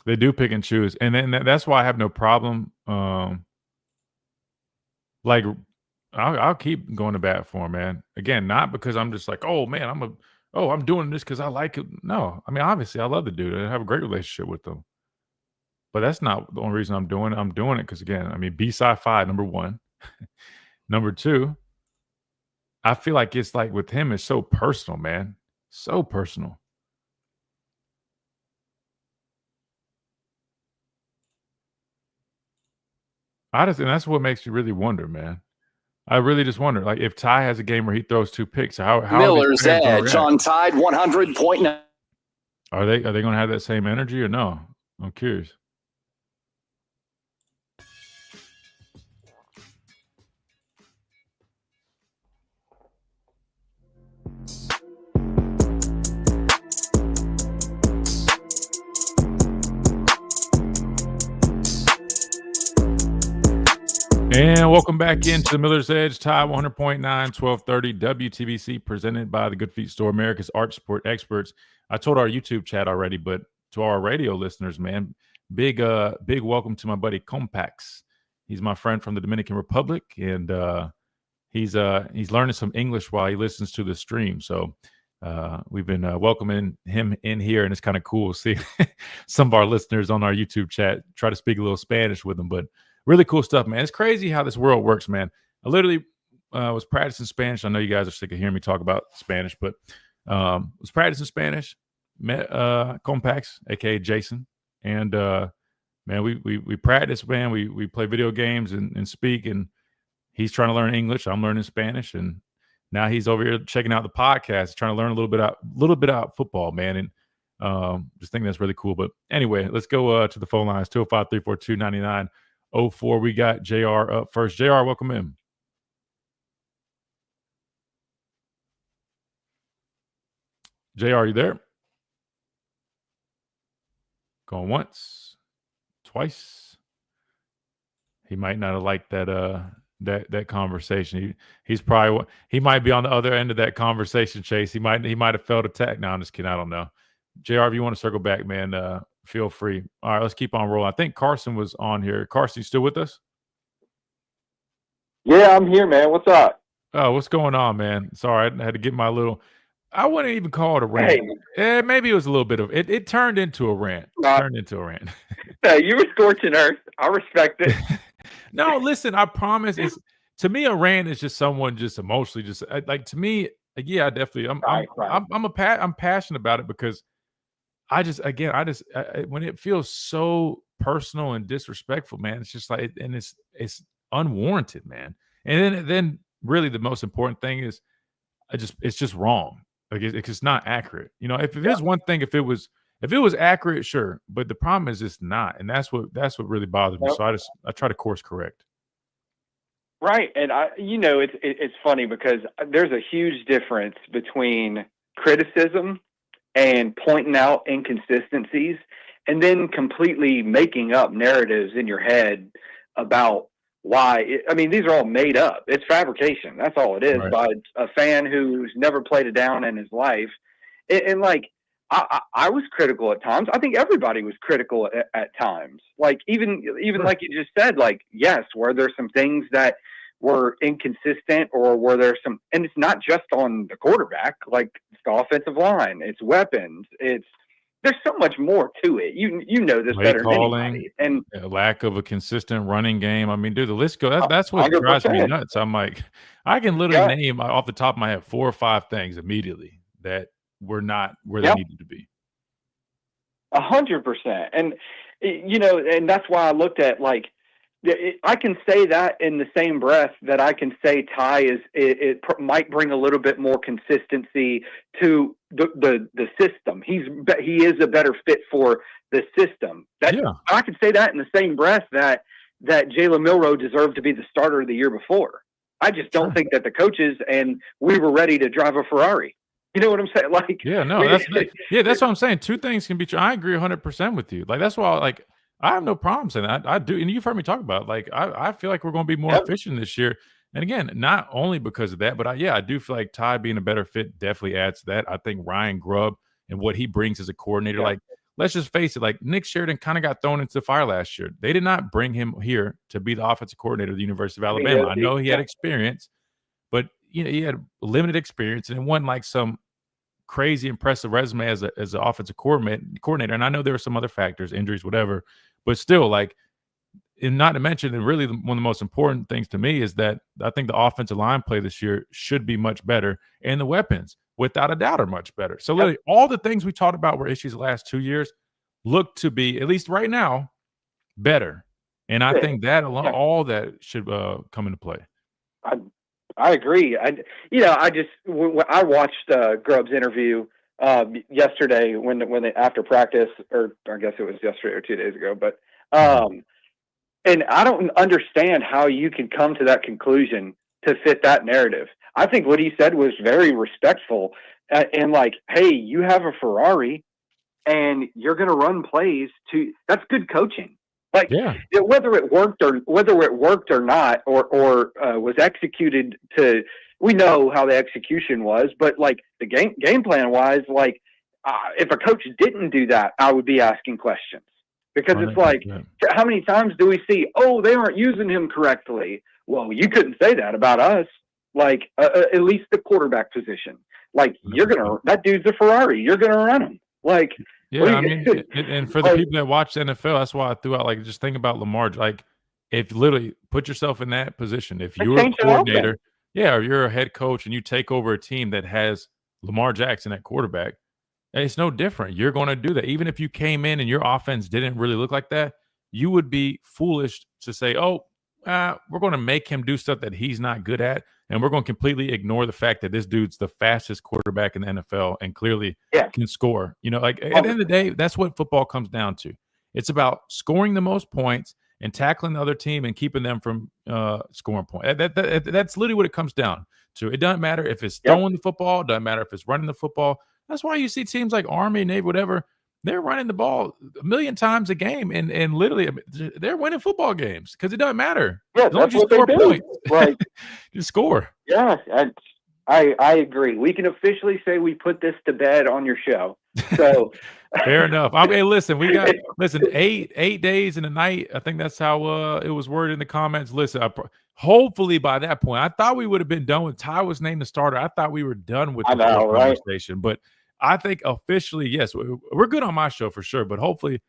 They do pick and choose, and then that's why I have no problem. Like, I'll keep going to bat for him, man. Again, not because I'm just like, oh man, I'm doing this because I like it. No, I mean, obviously, I love the dude. I have a great relationship with him, but that's not the only reason I'm doing it. I'm doing it because, again, I mean, B-Sci-Fi, number one. Number two, I feel like it's like with him, it's so personal, man. So personal. And that's what makes you really wonder, man. I really just wonder, like, if Ty has a game where he throws 2 picks, how Miller's Edge on Tide 100.9. Are they going to have that same energy or no? I'm curious. And welcome back into the Miller's Edge, Tide 100.9, 1230 WTBC, presented by the Good Feet Store, America's Arch Support Experts. I told our YouTube chat already, but to our radio listeners, man, big welcome to my buddy Compax. He's my friend from the Dominican Republic, and he's learning some English while he listens to the stream. So we've been welcoming him in here, and it's kind of cool to see some of our listeners on our YouTube chat try to speak a little Spanish with him. But really cool stuff, man. It's crazy how this world works, man. I literally was practicing Spanish. I know you guys are sick of hearing me talk about Spanish, but was practicing Spanish. Met Compax, aka Jason, and man, we practice, man. We play video games and speak, and he's trying to learn English. I'm learning Spanish, and now he's over here checking out the podcast, trying to learn a little bit about football, man. And just think that's really cool. But anyway, let's go to the phone lines, 205-342-9904. We got JR up first. JR, welcome in. JR, are you there? Going once, twice. He might not have liked that conversation. He might be on the other end of that conversation, Chase. He might have felt attacked. No, I'm just kidding. I don't know. JR, if you want to circle back, man, feel free. All right, let's keep on rolling. I think Carson was on here. Carson, you still with us? Yeah, I'm here, man. What's up? Oh, what's going on, man? Sorry, I had to get my little. I wouldn't even call it a rant. Hey. Maybe it was a little bit of it. It turned into a rant. Hey, you were scorching earth. I respect it. No, listen. I promise. To me, a rant is just someone just emotionally just like to me. Yeah, definitely. I'm passionate about it because when it feels so personal and disrespectful, man, it's just like, and it's unwarranted, man. And then really the most important thing is it's just wrong. Like it's not accurate. You know, if it is one thing, if it was accurate, sure. But the problem is it's not, and that's what really bothers me. So I try to course correct. Right, and it's funny because there's a huge difference between criticism and pointing out inconsistencies, and then completely making up narratives in your head about why. These are all made up. It's fabrication. That's all it is, right, by a fan who's never played a down in his life. And like, I was critical at times. I think everybody was critical at times. Like even right, like you just said, like, yes, were there some things that were inconsistent, or were there some, and it's not just on the quarterback, like it's the offensive line, it's weapons, there's so much more to it. You know this better than anybody. And a lack of a consistent running game. I mean, dude, the list goes. That's what 100%. Drives me nuts. I'm like, I can literally name off the top of my head 4 or 5 things immediately that were not where they needed to be. 100%. And and that's why I looked at, like, I can say that in the same breath that I can say Ty it might bring a little bit more consistency to the system. He is a better fit for the system. I can say that in the same breath that Jalen Milroe deserved to be the starter of the year before. I just don't think that the coaches and we were ready to drive a Ferrari. You know what I'm saying? Like, that's what I'm saying. 2 things can be true. I agree 100% with you. Like, that's why, I have no problem saying that. I do, and you've heard me talk about it. Like, I feel like we're going to be more efficient this year. And again, not only because of that, but I do feel like Ty being a better fit definitely adds to that. I think Ryan Grubb and what he brings as a coordinator, like, let's just face it, like, Nick Sheridan kind of got thrown into the fire last year. They did not bring him here to be the offensive coordinator of the University of Alabama. I know he had experience, but he had limited experience, and it wasn't like some crazy impressive resume as an offensive coordinator. And I know there are some other factors, injuries, whatever, but still, like, and not to mention, and really one of the most important things to me is that I think the offensive line play this year should be much better, and the weapons, without a doubt, are much better. So literally all the things we talked about were issues the last 2 years look to be, at least right now, better. And I think that all that should come into play. I agree. I watched Grubb's interview yesterday when they, after practice, or I guess it was yesterday or 2 days ago, but and I don't understand how you can come to that conclusion to fit that narrative. I think what he said was very respectful, and like, hey, you have a Ferrari and you're going to run plays that's good coaching. Like, whether it worked or not, or was executed to, we know how the execution was, but like the game plan wise, like if a coach didn't do that, I would be asking questions, because it's like, how many times do we see, they aren't using him correctly? Well, you couldn't say that about us. like at least the quarterback position. Like that dude's a Ferrari. You're gonna run him. Like I mean, and for the people that watch the NFL, that's why I threw out, like, just think about Lamar. Like, if literally put yourself in that position, if you're a coordinator, or you're a head coach and you take over a team that has Lamar Jackson at quarterback, it's no different. You're going to do that. Even if you came in and your offense didn't really look like that, you would be foolish to say, we're going to make him do stuff that he's not good at, and we're going to completely ignore the fact that this dude's the fastest quarterback in the NFL and clearly can score. Like, at the end of the day, that's what football comes down to. It's about scoring the most points and tackling the other team and keeping them from scoring points. That's literally what it comes down to. It doesn't matter if it's throwing the football. It doesn't matter if it's running the football. That's why you see teams like Army, Navy, whatever. They're running the ball a million times a game, and literally they're winning football games because it doesn't matter. Yeah, that's what they do. Points. Like, just score. Yeah, I agree. We can officially say we put this to bed on your show. So fair enough. Hey, listen, we got 8 days and a night. I think that's how it was worded in the comments. Listen, hopefully by that point, I thought we would have been done with Ty was named the starter. I thought we were done with the conversation, but I think officially, yes, we're good on my show for sure. But hopefully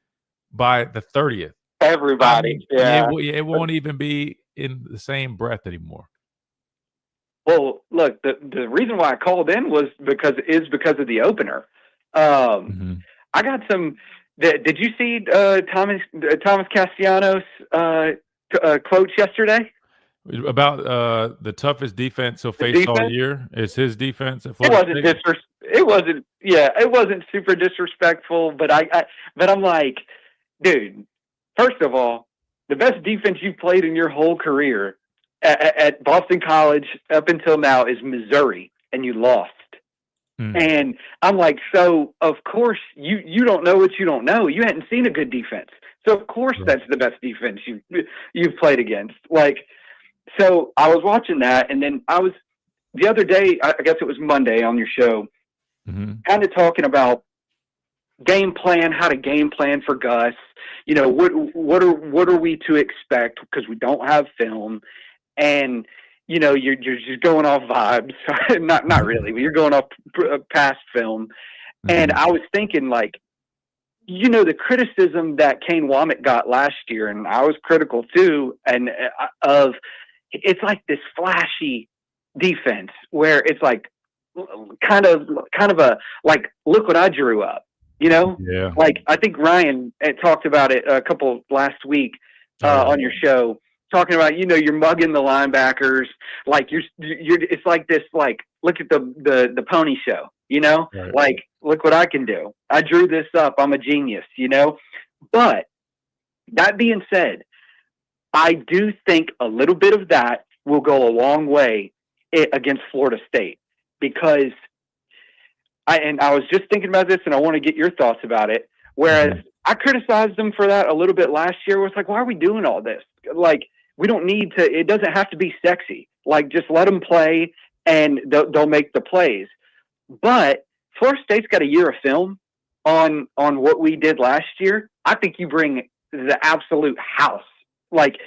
by the 30th, everybody, it won't even be in the same breath anymore. Well, look, the reason why I called in was because of the opener. I got some. Did you see Thomas Castellanos' quotes yesterday about the toughest defense he'll face all year? Is his defense at Florida State? It wasn't super disrespectful, but I'm like, dude. First of all, the best defense you've played in your whole career at Boston College up until now is Missouri, and you lost. And I'm like, so of course you don't know what you don't know. You hadn't seen a good defense, so of course that's the best defense you've played against. Like, so I was watching that, and then I was the other day, I guess it was Monday on your show, kind of talking about game plan, how to game plan for Gus. What are we to expect because we don't have film, and you're just going off vibes. not really, but you're going off past film. And I was thinking, like, the criticism that Kane Womack got last year, and I was critical too, and it's like this flashy defense where it's like kind of a, like, look what I drew up, Like, I think Ryan talked about it a couple last week on your show, talking about, you're mugging the linebackers, like you're it's like this, like, look at the pony show, like, look what I can do. I drew this up. I'm a genius, But that being said, I do think a little bit of that will go a long way against Florida State, because I was just thinking about this, and I want to get your thoughts about it. Whereas I criticized them for that a little bit last year. It's like, why are we doing all this? Like, we don't need to. It doesn't have to be sexy. Like, just let them play, and they'll make the plays. But Florida State's got a year of film on what we did last year. I think you bring the absolute house. Like,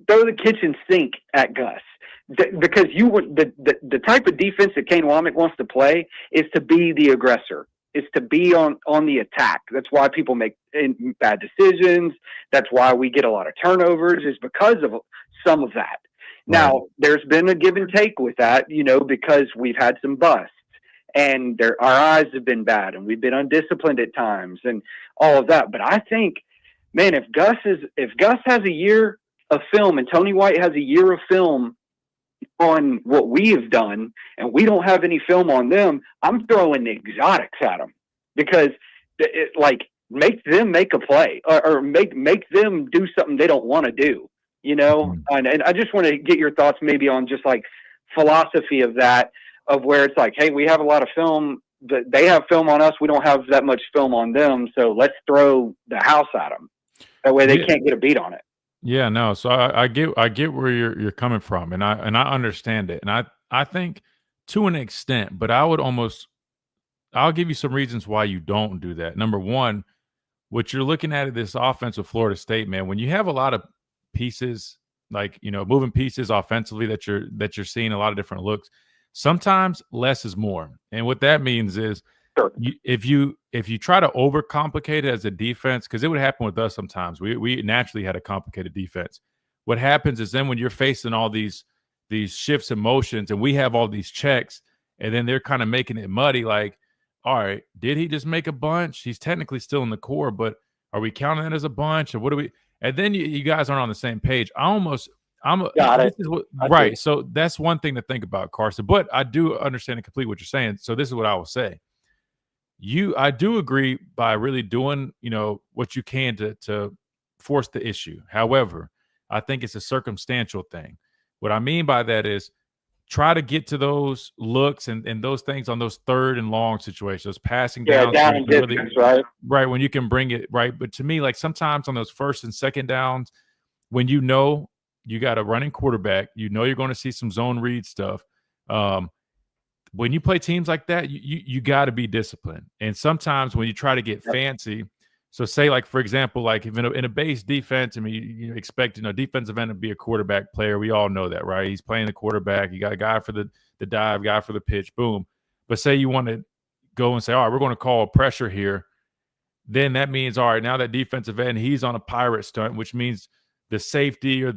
throw the kitchen sink at Gus. Because the type of defense that Kane Womack wants to play is to be the aggressor. It's to be on the attack. That's why people make bad decisions. That's why we get a lot of turnovers, is because of some of that. Right. Now, there's been a give and take with that, because we've had some busts, and our eyes have been bad, and we've been undisciplined at times, and all of that. But I think, man, if Gus has a year of film and Tony White has a year of film on what we have done, and we don't have any film on them, I'm throwing the exotics at them, because make them make a play, or make them do something they don't want to do, and I just want to get your thoughts maybe on just like philosophy of that, of where it's like, hey, we have a lot of film, they have film on us, we don't have that much film on them, so let's throw the house at them. That way they can't get a beat on it. Yeah, no. So I get where you're coming from, and I understand it, and I think to an extent, but I'll give you some reasons why you don't do that. Number one, what you're looking at this offense of Florida State, man, when you have a lot of pieces like, moving pieces offensively that you're seeing a lot of different looks. Sometimes less is more. And what that means is if you try to overcomplicate it as a defense, because it would happen with us sometimes. We naturally had a complicated defense. What happens is then when you're facing all these shifts and motions and we have all these checks and then they're kind of making it muddy, like, all right, did he just make a bunch? He's technically still in the core, but are we counting that as a bunch or what do we? And then you guys aren't on the same page. Right. So that's one thing to think about, Carson. But I do understand and complete what you're saying. So this is what I will say. I do agree by really doing, what you can to force the issue. However, I think it's a circumstantial thing. What I mean by that is try to get to those looks and those things on those third and long situations, those passing downs. Down and distance, right? Right, when you can bring it, right? But to me, like sometimes on those first and second downs, when you got a running quarterback, you're going to see some zone read stuff. When you play teams like that, you got to be disciplined. And sometimes when you try to get fancy, so say like, for example, like if in a base defense, I mean, you expect, defensive end to be a quarterback player. We all know that, right? He's playing the quarterback. You got a guy for the dive, guy for the pitch, boom. But say you want to go and say, all right, we're going to call a pressure here. Then that means, all right, now that defensive end, he's on a pirate stunt, which means the safety or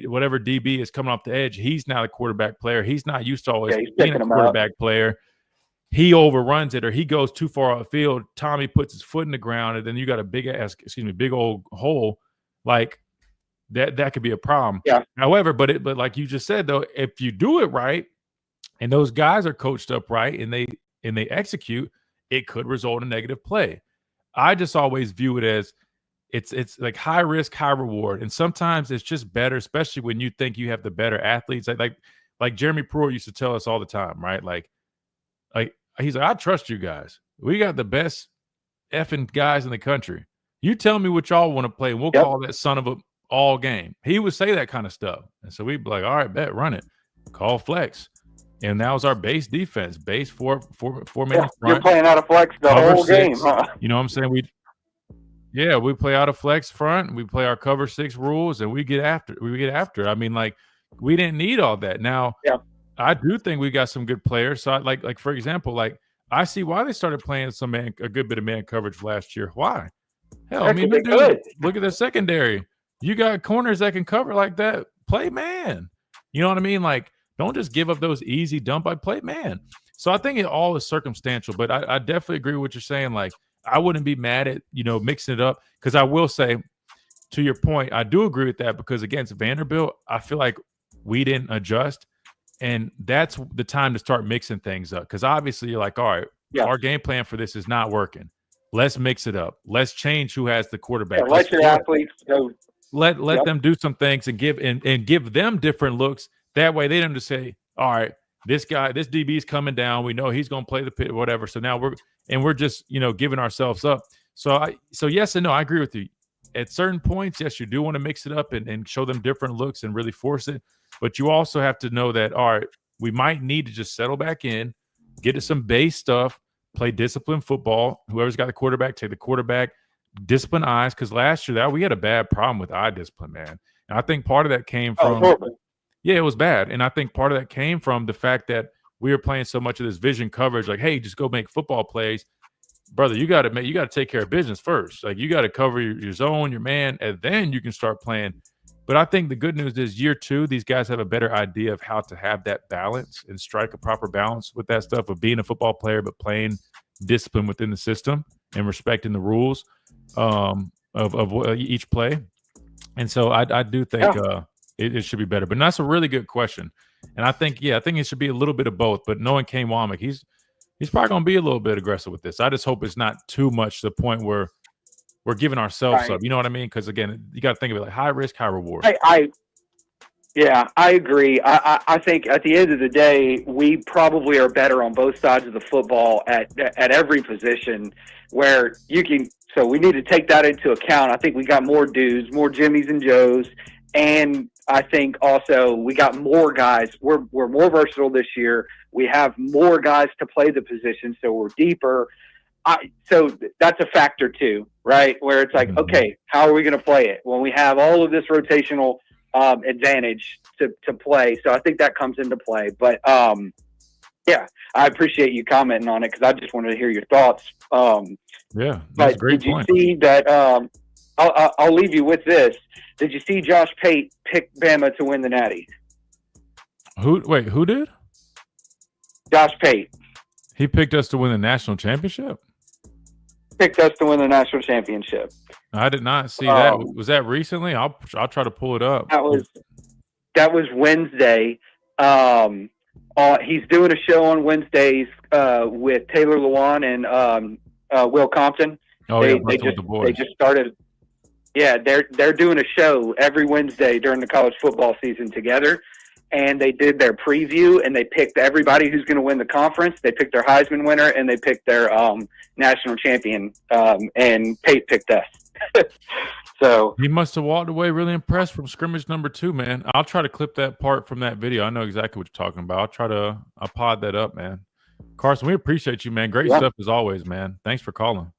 whatever DB is coming off the edge, he's now the quarterback player. He's not used to always being a quarterback player. He overruns it or he goes too far out the field. Tommy puts his foot in the ground, and then you got a big old hole. Like that could be a problem. Yeah. However, but like you just said though, if you do it right, and those guys are coached up right, and they execute, it could result in negative play. I just always view it as it's like high risk, high reward, and sometimes it's just better, especially when you think you have the better athletes. Like Jeremy Pruitt used to tell us all the time, right? Like he's like, I trust you guys. We got the best effing guys in the country. You tell me what y'all want to play, and we'll call that son of a all game. He would say that kind of stuff, and so we'd be like, all right, bet, run it, call flex. And that was our base defense, base four man front. You're playing out of flex the whole game, huh? You know what I'm saying? We play out of flex front. We play our cover 6 rules, and we get after it. I mean, like, we didn't need all that. Now, I do think we got some good players. So, like for example, like I see why they started playing a good bit of man coverage last year. Why? Hell, I mean, look at the secondary. You got corners that can cover like that. Play man. You know what I mean? Like, don't just give up those easy dump. I play man. So I think it all is circumstantial, but I definitely agree with what you're saying. Like, I wouldn't be mad at, mixing it up, because I will say, to your point, I do agree with that, because against Vanderbilt, I feel like we didn't adjust, and that's the time to start mixing things up, because obviously you're like, all right, our game plan for this is not working. Let's mix it up. Let's change who has the quarterback. Let your athletes go. Let them do some things and give them different looks. That way they don't just say, all right, this DB is coming down. We know he's going to play the pit, whatever. So now we're just, giving ourselves up. So yes and no, I agree with you. At certain points, yes, you do want to mix it up and show them different looks and really force it. But you also have to know that, all right, we might need to just settle back in, get to some base stuff, play disciplined football. Whoever's got the quarterback, take the quarterback, discipline eyes. Because last year we had a bad problem with eye discipline, man. And I think part of that came from it was bad. And I think part of that came from the fact that we were playing so much of this vision coverage, like, hey, just go make football plays. Brother, you got to take care of business first. Like, you got to cover your zone, your man, and then you can start playing. But I think the good news is year 2, these guys have a better idea of how to have that balance and strike a proper balance with that stuff of being a football player, but playing discipline within the system and respecting the rules of each play. And so I do think it should be better. But that's a really good question. And I think it should be a little bit of both. But knowing Kane Womack, he's probably going to be a little bit aggressive with this. I just hope it's not too much to the point where we're giving ourselves up. You know what I mean? Because, again, you got to think of it like high risk, high reward. I agree. I think at the end of the day, we probably are better on both sides of the football at every position where you can. So we need to take that into account. I think we got more dudes, more Jimmies and Joes. And I think also we got more guys. We're more versatile this year. We have more guys to play the position, so we're deeper. So that's a factor too, right? Where it's like, okay, how are we going to play it when we have all of this rotational advantage to play. So I think that comes into play. But yeah, I appreciate you commenting on it because I just wanted to hear your thoughts. Yeah, that's a great point. Did you see that? I'll leave you with this. Did you see Josh Pate pick Bama to win the Natty? Who did? Josh Pate. He picked us to win the national championship? Picked us to win the national championship. I did not see that. Was that recently? I'll try to pull it up. That was Wednesday. He's doing a show on Wednesdays with Taylor Lewan and Will Compton. Oh, they just started. Yeah, they're doing a show every Wednesday during the college football season together, and they did their preview and they picked everybody who's going to win the conference. They picked their Heisman winner and they picked their national champion. And Pate picked us. So he must have walked away really impressed from scrimmage number 2, man. I'll try to clip that part from that video. I know exactly what you're talking about. I'll pod that up, man. Carson, we appreciate you, man. Great stuff as always, man. Thanks for calling.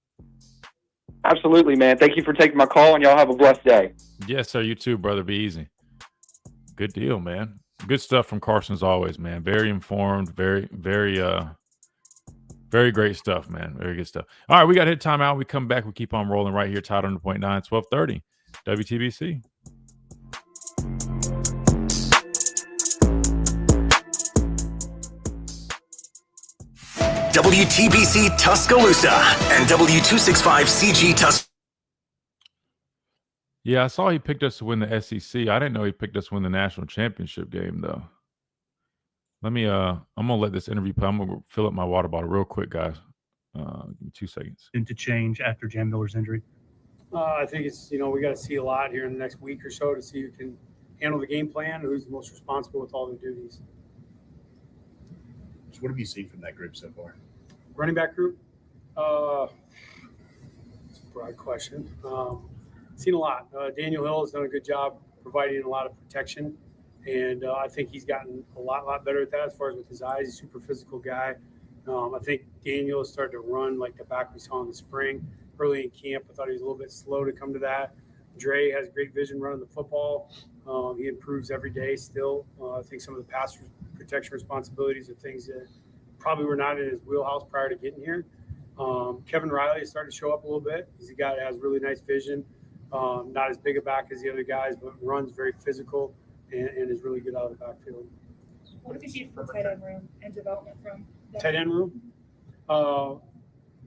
Absolutely, man. Thank you for taking my call, and y'all have a blessed day. Yes, sir. You too, brother. Be easy. Good deal, man. Good stuff from Carson as always, man. Very informed, very great stuff, man. Very good stuff. All right, we got to hit timeout. We come back. We keep on rolling right here. Tide 100.9, 1230, WTBC. WTBC Tuscaloosa and W265CG Tuscaloosa. Yeah, I saw he picked us to win the SEC. I didn't know he picked us to win the national championship game, though. Let me, I'm going to let this interview play. I'm going to fill up my water bottle real quick, guys. Give me 2 seconds. To change after Jam Miller's injury? I think it's, we got to see a lot here in the next week or so to see who can handle the game plan, who's the most responsible with all the duties. So what have you seen from that group so far? Running back group? It's a broad question. Seen a lot. Daniel Hill has done a good job providing a lot of protection, and I think he's gotten a lot better at that as far as with his eyes. He's a super physical guy. I think Daniel has started to run like the back we saw in the spring. Early in camp, I thought he was a little bit slow to come to that. Dre has great vision running the football. He improves every day still. I think some of the pass protection responsibilities are things that probably were not in his wheelhouse prior to getting here. Kevin Riley has started to show up a little bit. He's a guy that has really nice vision. Not as big a back as the other guys, but runs very physical and is really good out of the backfield. What did you see from tight end room and development from that? Tight end room? A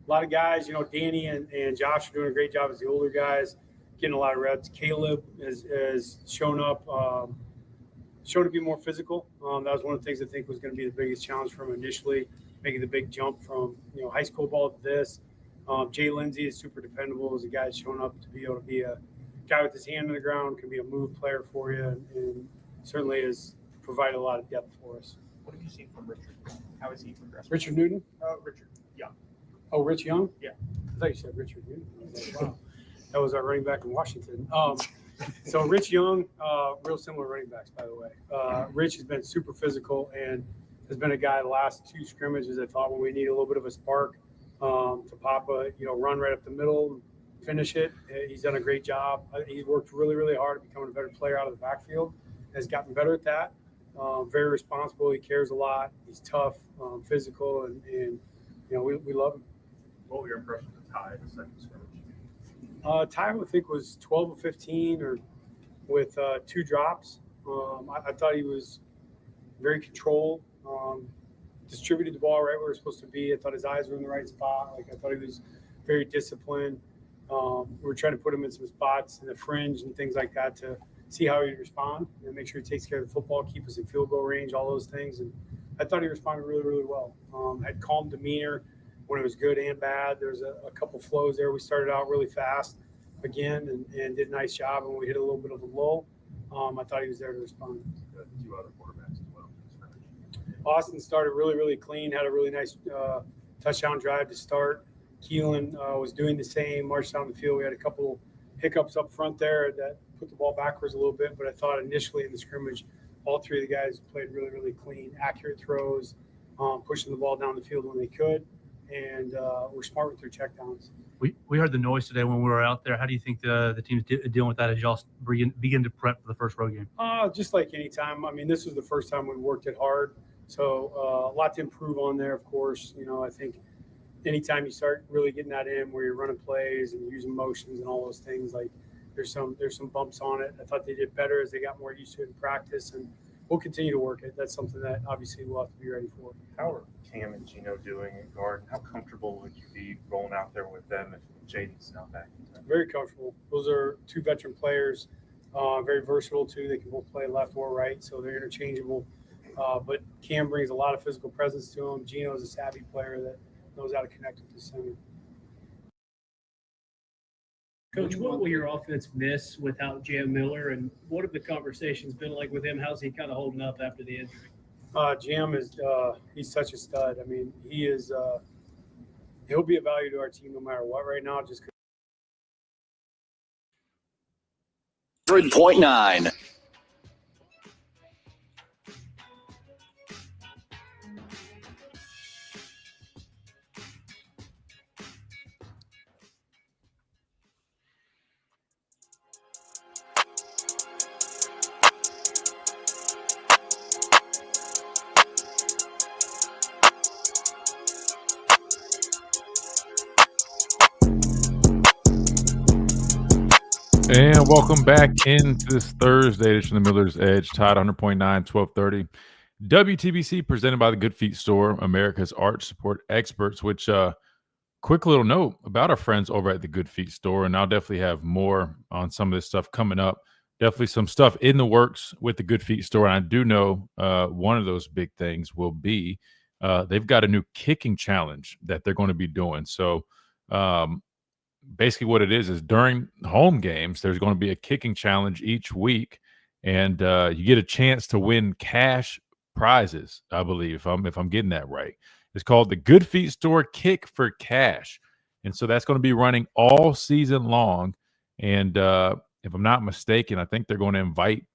lot of guys, Danny and Josh are doing a great job as the older guys, getting a lot of reps. Caleb has shown up, shown to be more physical. That was one of the things I think was going to be the biggest challenge for him initially, making the big jump from high school ball to this. Jay Lindsay is super dependable as a guy that's shown up to be able to be a guy with his hand on the ground, can be a move player for you, and certainly has provided a lot of depth for us. What have you seen from Richard? How has he progressed? Richard Newton? Richard Young. Oh, Rich Young? Yeah. I thought you said Richard Newton. I was like, wow. That was our running back in Washington. So Rich Young, real similar running backs, by the way. Rich has been super physical and has been a guy the last 2 scrimmages I thought when we need a little bit of a spark to pop a, run right up the middle, finish it. He's done a great job. He's worked really, really hard at becoming a better player out of the backfield, has gotten better at that. Very responsible. He cares a lot. He's tough, physical, and we love him. What were your impressions of Ty in the second scrimmage? Ty, I think, was 12 of 15 or with 2 drops. I thought he was very controlled, distributed the ball right where it was supposed to be. I thought his eyes were in the right spot. I thought he was very disciplined. We were trying to put him in some spots in the fringe and things like that to see how he'd respond and make sure he takes care of the football, keep us in field goal range, all those things. And I thought he responded really, really well. Had calm demeanor when it was good and bad. There was a couple flows there. We started out really fast again and did a nice job. And we hit a little bit of a lull. I thought he was there to respond. 2 other quarterbacks as well. Austin started really, really clean, had a really nice touchdown drive to start. Keelan was doing the same, marched down the field. We had a couple hiccups up front there that put the ball backwards a little bit, but I thought initially in the scrimmage, all 3 of the guys played really, really clean, accurate throws, pushing the ball down the field when they could, and were smart with their checkdowns. We heard the noise today when we were out there. How do you think the team's dealing with that as y'all begin to prep for the first road game? Just like any time. I mean, this was the first time we worked it hard, so a lot to improve on there. Of course, I think anytime you start really getting that in, where you're running plays and using motions and all those things, like there's some bumps on it. I thought they did better as they got more used to it in practice, and we'll continue to work it. That's something that obviously we'll have to be ready for. How are Cam and Gino doing at guard? How comfortable would you be rolling out there with them if Jaden's not back? Very comfortable. Those are two veteran players, very versatile too. They can both play left or right, so they're interchangeable. But Cam brings a lot of physical presence to him. Gino is a savvy player that knows how to connect with the center. Coach, what will your offense miss without Jam Miller, and what have the conversations been like with him? How's he kind of holding up after the injury? Jam is he's such a stud. I mean, he is he'll be a value to our team no matter what right now. Just 100.9. And welcome back into this Thursday edition of the Miller's Edge, Tide 100.9, 1230. WTBC presented by the Good Feet Store, America's arch support experts, which quick little note about our friends over at the Good Feet Store, and I'll definitely have more on some of this stuff coming up. Definitely some stuff in the works with the Good Feet Store, and I do know one of those big things will be they've got a new kicking challenge that they're going to be doing. So basically what it is during home games, there's going to be a kicking challenge each week, and you get a chance to win cash prizes, I believe, if I'm getting that right. It's called the Good Feet Store Kick for Cash. And so that's going to be running all season long. And if I'm not mistaken, I think they're going to invite,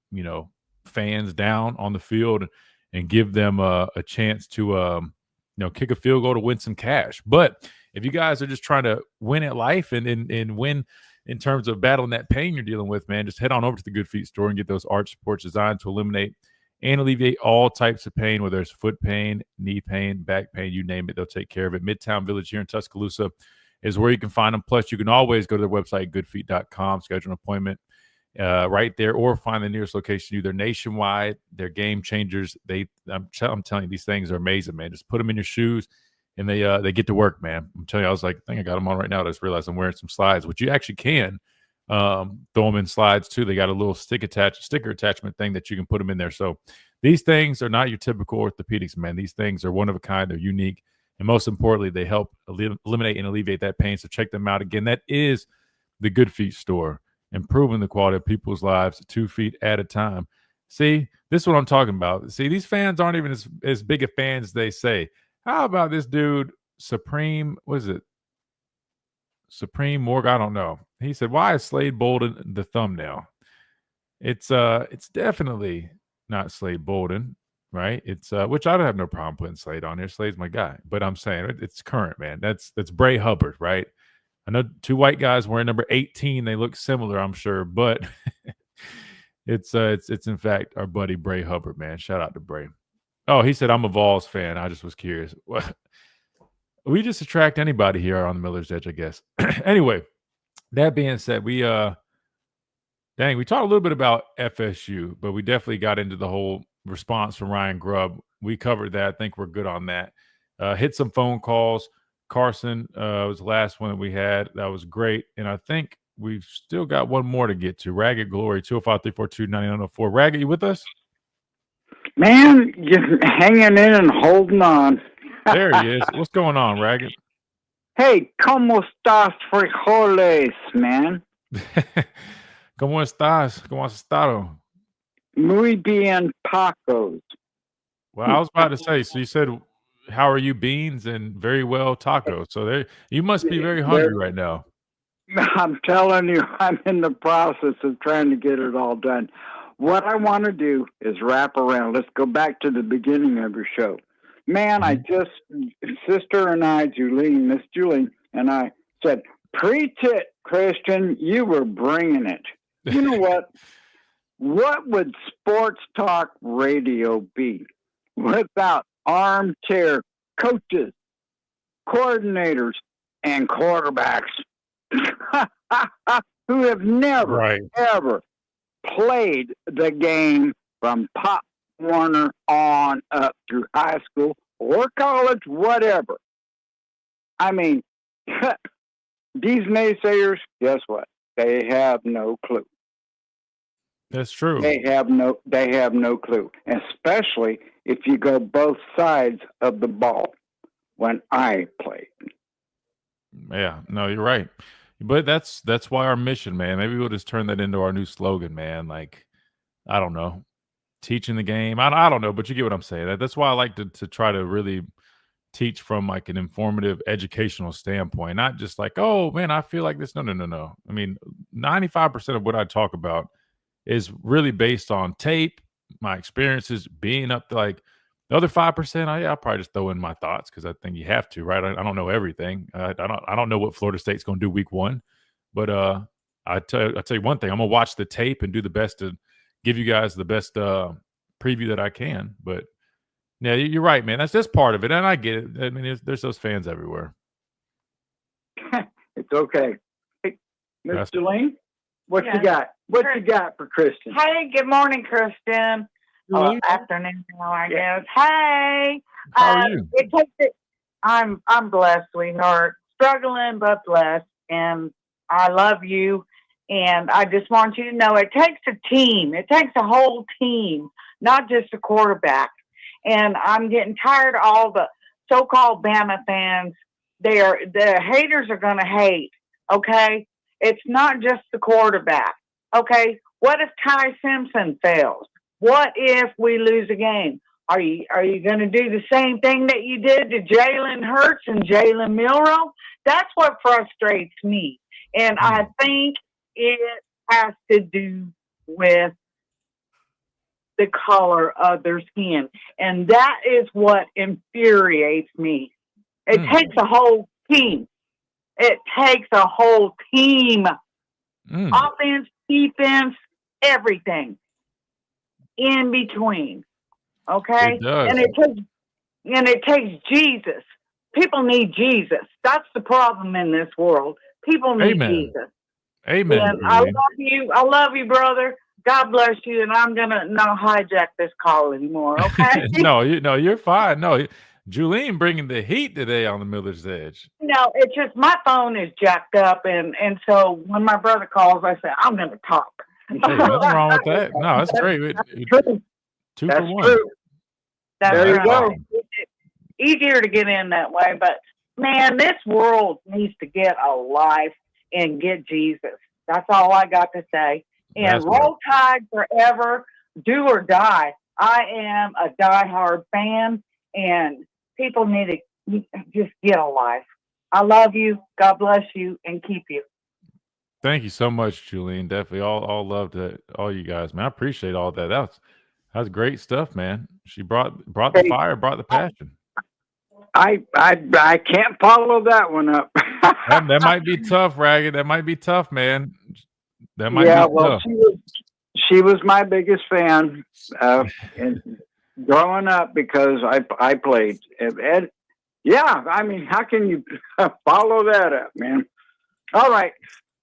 fans down on the field and give them a chance to, kick a field goal to win some cash. But if you guys are just trying to win at life and win in terms of battling that pain you're dealing with, man, just head on over to the Good Feet Store and get those arch supports designed to eliminate and alleviate all types of pain, whether it's foot pain, knee pain, back pain, you name it, they'll take care of it. Midtown Village here in Tuscaloosa is where you can find them. Plus, you can always go to their website, goodfeet.com, schedule an appointment right there, or find the nearest location to you. They're nationwide. They're game changers. I'm telling you, these things are amazing, man. Just put them in your shoes, and they get to work, man. I'm telling you, I was like, I think I got them on right now. I just realized I'm wearing some slides, which you actually can throw them in slides too. They got a little sticker attachment thing that you can put them in there. So these things are not your typical orthopedics, man. These things are one of a kind. They're unique. And most importantly, they help eliminate and alleviate that pain. So check them out. Again, that is the Good Feet Store, improving the quality of people's lives 2 feet at a time. See, this is what I'm talking about. See, these fans aren't even as big of fans as they say. How about this dude, Supreme Morgan? I don't know. He said, why is Slade Bolden the thumbnail? It's definitely not Slade Bolden, right? It's which I don't have no problem putting Slade on there. Slade's my guy. But I'm saying it's current, man. That's Bray Hubbard, right? I know two white guys wearing number 18. They look similar, I'm sure, but it's in fact our buddy Bray Hubbard, man. Shout out to Bray. Oh, he said I'm a Vols fan. I just was curious. We just attract anybody here on the Miller's Edge, I guess. Anyway, that being said, we talked a little bit about FSU, but we definitely got into the whole response from Ryan Grubb. We covered that. I think we're good on that. Hit some phone calls. Carson was the last one that we had. That was great. And I think we've still got one more to get to. Ragged Glory, 205-342-9904. Ragged, you with us? Man, just hanging in and holding on. There he is. What's going on, Ragged? Hey, ¿cómo estás, frijoles, man? ¿Cómo estás? ¿Cómo has estado? Muy bien, tacos. Well, I was about to say, so you said, how are you, beans? And very well, tacos. So you must be very hungry right now. I'm telling you, I'm in the process of trying to get it all done. What I want to do is wrap around. Let's go back to the beginning of your show. Man, sister and I, Miss Julie, and I said, Preach it, Christian. You were bringing it. You know what? What would sports talk radio be without armchair coaches, coordinators, and quarterbacks who have never, ever played the game from Pop Warner on up through high school or college, whatever? I mean, these naysayers, guess what? They have no clue. That's true. They have no clue, especially if you go both sides of the ball. When I played, Yeah, no, you're right. But that's why our mission, man. Maybe we'll just turn that into our new slogan, man. Like, I don't know, teaching the game. I don't know, but you get what I'm saying. That's why I like to try to really teach from like an informative, educational standpoint, not just like, oh man, I feel like this. No. I mean, 95% of what I talk about is really based on tape, my experiences, being up to like the other 5%. I'll probably just throw in my thoughts because I think you have to, right? I don't know everything. I don't know what Florida State's going to do week 1, but I tell you one thing: I'm gonna watch the tape and do the best to give you guys the best preview that I can. But yeah, you're right, man. That's just part of it, and I get it. I mean, there's those fans everywhere. It's okay. Hey, Miss Jolene, what you got? What you got for Christian? Hey, good morning, Christian. Afternoon, I guess. Hey, how are you? I'm blessed, sweetheart. Struggling but blessed, and I love you. And I just want you to know it takes a team. It takes a whole team, not just a quarterback. And I'm getting tired of all the so-called Bama fans. The haters are going to hate. Okay, it's not just the quarterback. Okay, what if Ty Simpson fails? What if we lose a game? Are you going to do the same thing that you did to Jalen Hurts and Jalen Milroe? That's what frustrates me. And I think it has to do with the color of their skin. And that is what infuriates me. It takes a whole team. It takes a whole team. Offense, defense, everything in between. Okay? It does. And it takes Jesus. People need Jesus. That's the problem in this world. People need Jesus. Amen. And I love you. I love you, brother. God bless you. And I'm gonna not hijack this call anymore. Okay? No, you're fine. No, Julene bringing the heat today on the Miller's Edge. No, it's just my phone is jacked up, and so when my brother calls, I say I'm gonna talk. Hey, nothing wrong with that. No, that's great. Two That's for one. true. That's There you right. go. It's easier to get in that way, but man, this world needs to get a life and get Jesus. That's all I got to say. And That's roll Tide forever, do or die. I am a diehard fan, and people need to just get a life. I love you. God bless you and keep you. Thank you so much, Julene. Definitely all love to all you guys, man. I appreciate all that. That's great stuff, man. She brought the fire, brought the passion. I can't follow that one up. That might be tough, Ragged. That might be tough, man. That might be tough. She was my biggest fan growing up because I played. And yeah, I mean, how can you follow that up, man? All right.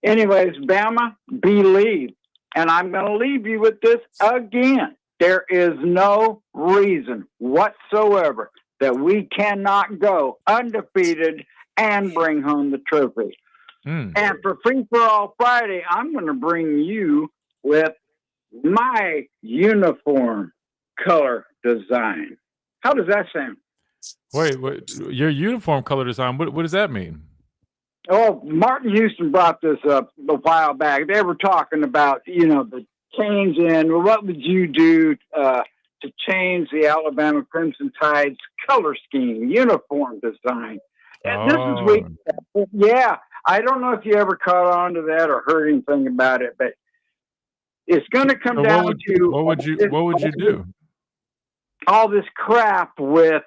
Anyways, Bama, believe. And I'm going to leave you with this again. There is no reason whatsoever that we cannot go undefeated and bring home the trophy. And for Free For All Friday, I'm going to bring you with my uniform color design. How does that sound? Wait, your uniform color design, what does that mean? Oh, Martin Houston brought this up a while back. They were talking about, the change in what would you do to change the Alabama Crimson Tide's color scheme, uniform design. And this is week. Yeah, I don't know if you ever caught on to that or heard anything about it, but it's going to come down to what would you do? All this crap with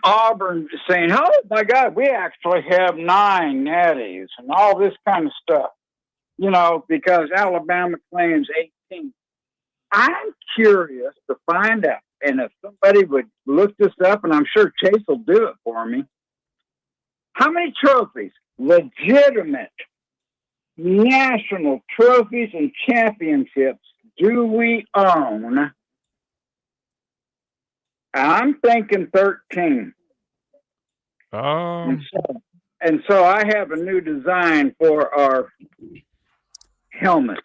Auburn saying, "Oh my God, we actually have 9 natties," and all this kind of stuff. You know, because Alabama claims 18. I'm curious to find out, and if somebody would look this up, and I'm sure Chase will do it for me, how many trophies, legitimate national trophies and championships, do we own? I'm thinking 13. And so I have a new design for our helmets.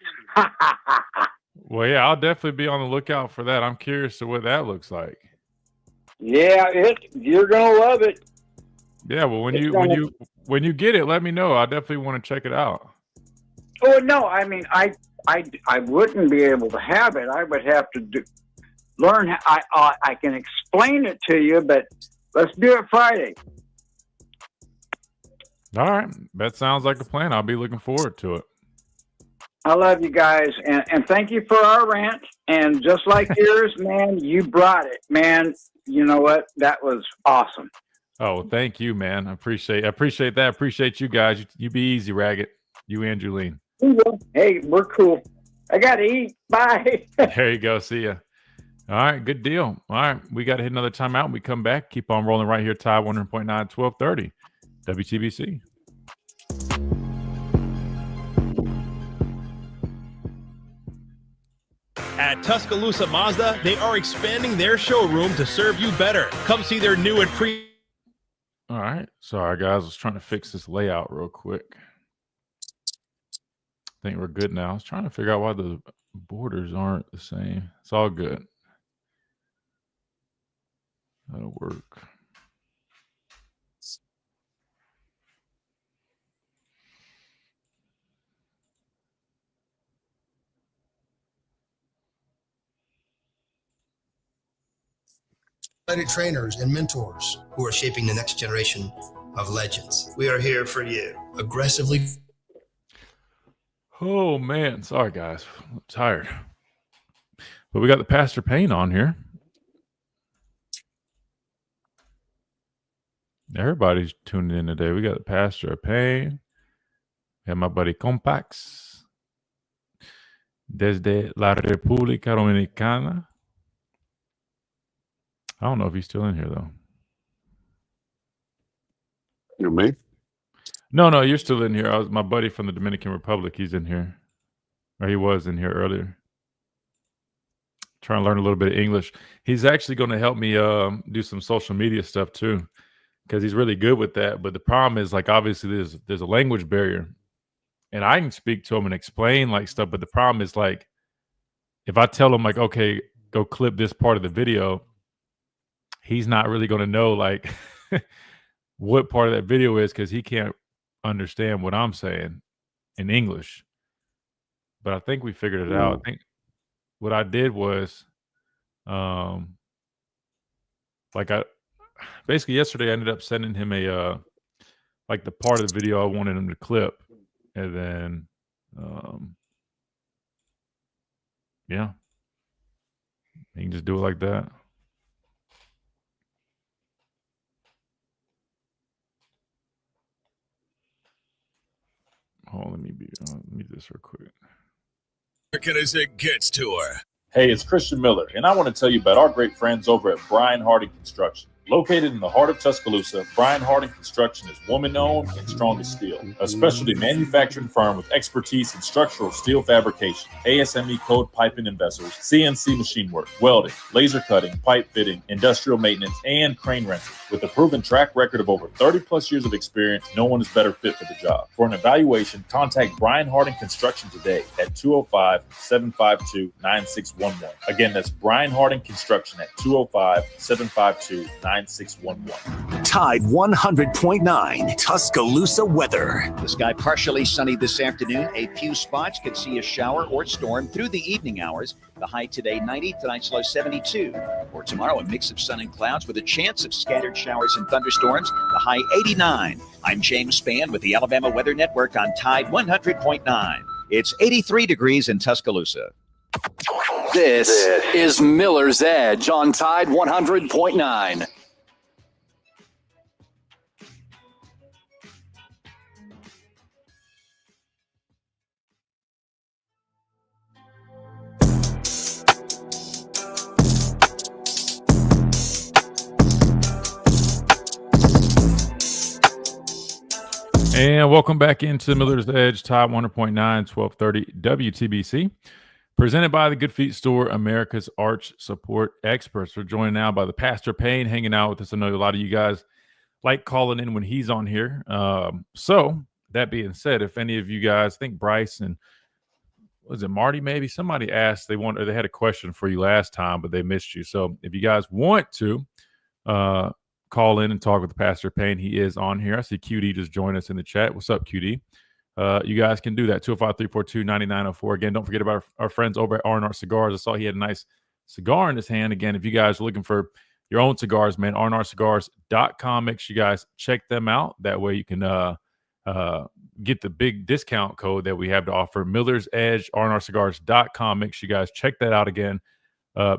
Well, yeah, I'll definitely be on the lookout for that. I'm curious to what that looks like. Yeah, you're gonna love it. Yeah, well, when you get it, let me know. I definitely want to check it out. Oh no, I mean, I wouldn't be able to have it. I would have to learn. I can explain it to you, but let's do it Friday. All right, that sounds like a plan. I'll be looking forward to it. I love you guys, and thank you for our rant. And just like yours, man, you brought it, man. You know what? That was awesome. Oh, thank you, man. I appreciate that. Appreciate you guys. You be easy, Ragged. You and Julene. Hey, we're cool. I gotta eat. Bye. There you go. See ya. All right, good deal. All right, we got to hit another timeout. When we come back, keep on rolling right here. Tide 100.9, 1230, WTBC. At Tuscaloosa Mazda, they are expanding their showroom to serve you better. Come see their new and All right. Sorry, guys. I was trying to fix this layout real quick. I think we're good now. I was trying to figure out why the borders aren't the same. It's all good. That'll work. Trainers and mentors who are shaping the next generation of legends. We are here for you. Aggressively. Oh, man. Sorry, guys. I'm tired. But we got the Pastor Payne on here. Everybody's tuning in today. We got the Pastor Payne. We have my buddy Compax. Desde la República Dominicana. I don't know if he's still in here, though. You me? No, you're still in here. My buddy from the Dominican Republic. He's in here. Or he was in here earlier. Trying to learn a little bit of English. He's actually going to help me do some social media stuff, too. Because he's really good with that. But the problem is, like, obviously there's a language barrier. And I can speak to him and explain, like, stuff. But the problem is, like, if I tell him, like, okay, go clip this part of the video, he's not really going to know, like, what part of that video is because he can't understand what I'm saying in English. But I think we figured it out. I think what I did was, basically yesterday I ended up sending him like the part of the video I wanted him to clip. And then, yeah, he can just do it like that. Oh, let me do this real quick. American as it gets to her. Hey, it's Christian Miller, and I want to tell you about our great friends over at Brian Harding Construction. Located in the heart of Tuscaloosa, Brian Harding Construction is woman-owned and strong as steel, a specialty manufacturing firm with expertise in structural steel fabrication, ASME code piping and vessels, CNC machine work, welding, laser cutting, pipe fitting, industrial maintenance, and crane rental. With a proven track record of over 30-plus years of experience, no one is better fit for the job. For an evaluation, contact Brian Harding Construction today at 205-752-9611. Again, that's Brian Harding Construction at 205-752-9611. Tide 100.9 Tuscaloosa weather. The sky partially sunny this afternoon. A few spots could see a shower or storm through the evening hours. The high today 90, tonight's low 72. For tomorrow, a mix of sun and clouds with a chance of scattered showers and thunderstorms. The high 89. I'm James Spann with the Alabama Weather Network on Tide 100.9. It's 83 degrees in Tuscaloosa. This is Miller's Edge on Tide 100.9. And welcome back into Miller's Edge, Top 100.9, 1230 WTBC. Presented by the Good Feet Store, America's Arch Support Experts. We're joined now by the Pastor Payne hanging out with us. I know a lot of you guys like calling in when he's on here. So that being said, if any of you guys think Bryce and was it Marty maybe? Somebody asked they had a question for you last time, but they missed you. So if you guys want to call in and talk with Pastor Payne, he is on here. I see QD just joined us in the chat. What's up, QD? You guys can do that. 205-342-9904. Again, don't forget about our friends over at R&R Cigars. I saw he had a nice cigar in his hand. Again, if you guys are looking for your own cigars, man, rnrcigars.com. Make sure you guys check them out. That way you can get the big discount code that we have to offer. Miller's Edge, rnrcigars.com. Make sure you guys check that out again.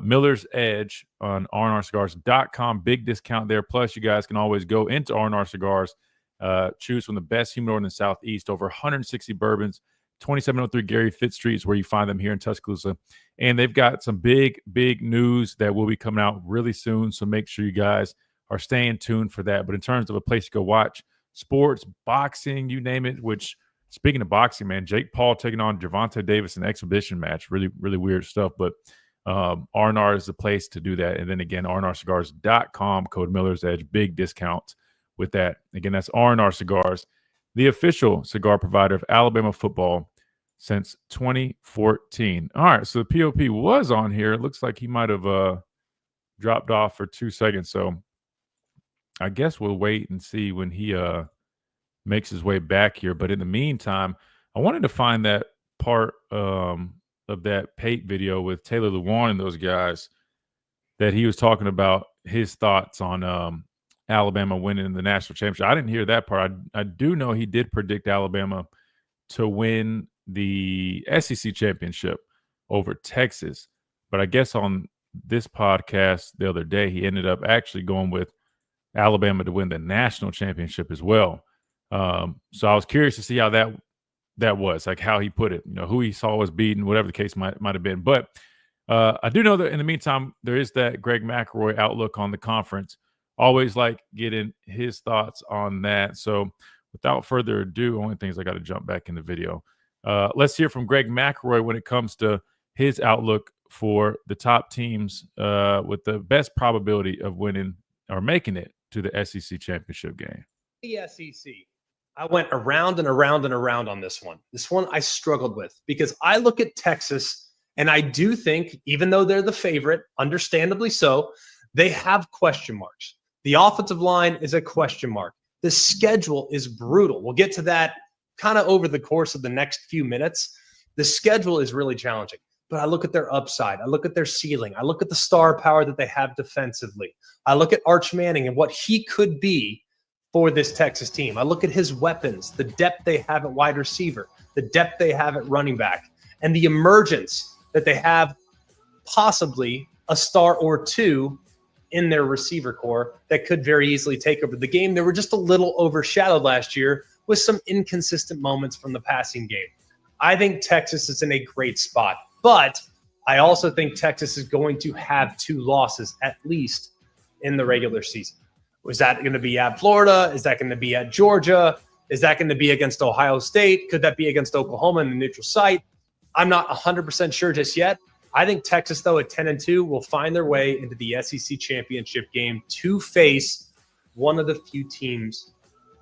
Miller's Edge on rnrcigars.com. Big discount there. Plus, you guys can always go into R&R Cigars. Choose from the best humidor in the Southeast. Over 160 bourbons. 2703 Gary Fitz Street is where you find them here in Tuscaloosa. And they've got some big news that will be coming out really soon. So make sure you guys are staying tuned for that. But in terms of a place to go watch sports, boxing, you name it, which speaking of boxing, man, Jake Paul taking on Gervonta Davis in an exhibition match. Really, really weird stuff. But R&R is the place to do that. And then again, rnrcigars.com, code Miller's Edge, big discount with that. Again, that's R&R Cigars, the official cigar provider of Alabama football since 2014. All right, so the POP was on here. It looks like he might have dropped off for 2 seconds. So I guess we'll wait and see when he makes his way back here. But in the meantime, I wanted to find that part of that Pate video with Taylor Lewan and those guys that he was talking about his thoughts on Alabama winning the national championship. I didn't hear that part. I do know he did predict Alabama to win the SEC championship over Texas. But I guess on this podcast the other day, he ended up actually going with Alabama to win the national championship as well. So I was curious to see how that was, like how he put it, who he saw was beaten, whatever the case might have been. But I do know that in the meantime, there is that Greg McElroy outlook on the conference. Always like getting his thoughts on that. So without further ado, only things I got to jump back in the video. Let's hear from Greg McElroy when it comes to his outlook for the top teams with the best probability of winning or making it to the SEC championship game. The SEC. I went around and around and around on this one. This one I struggled with because I look at Texas and I do think, even though they're the favorite, understandably so, they have question marks. The offensive line is a question mark. The schedule is brutal. We'll get to that kind of over the course of the next few minutes. The schedule is really challenging, but I look at their upside. I look at their ceiling. I look at the star power that they have defensively. I look at Arch Manning and what he could be for this Texas team. I look at his weapons, the depth they have at wide receiver, the depth they have at running back, and the emergence that they have, possibly a star or two in their receiver core that could very easily take over the game. They were just a little overshadowed last year with some inconsistent moments from the passing game. I think Texas is in a great spot, but I also think Texas is going to have 2 losses at least in the regular season. Was that going to be at Florida? Is that going to be at Georgia? Is that going to be against Ohio State? Could that be against Oklahoma in the neutral site? I'm not 100% sure just yet. I think Texas, though, at 10-2, will find their way into the SEC championship game to face one of the few teams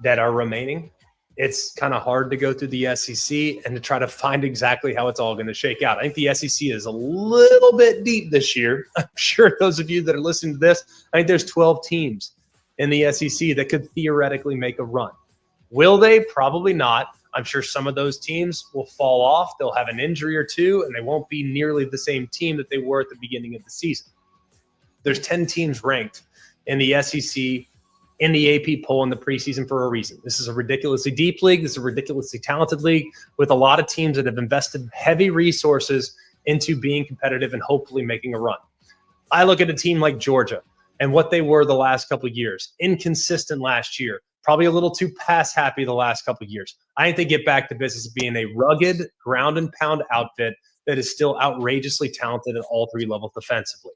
that are remaining. It's kind of hard to go through the SEC and to try to find exactly how it's all going to shake out. I think the SEC is a little bit deep this year. I'm sure those of you that are listening to this, I think there's 12 teams in the SEC that could theoretically make a run. Will they? Probably not. I'm sure some of those teams will fall off. They'll have an injury or two, and they won't be nearly the same team that they were at the beginning of the season. There's 10 teams ranked in the SEC in the AP poll in the preseason for a reason. This is a ridiculously deep league. This is a ridiculously talented league with a lot of teams that have invested heavy resources into being competitive and hopefully making a run. I look at a team like Georgia and what they were the last couple of years. Inconsistent last year. Probably a little too pass happy the last couple of years. I think they get back to business of being a rugged, ground and pound outfit that is still outrageously talented at all 3 levels defensively.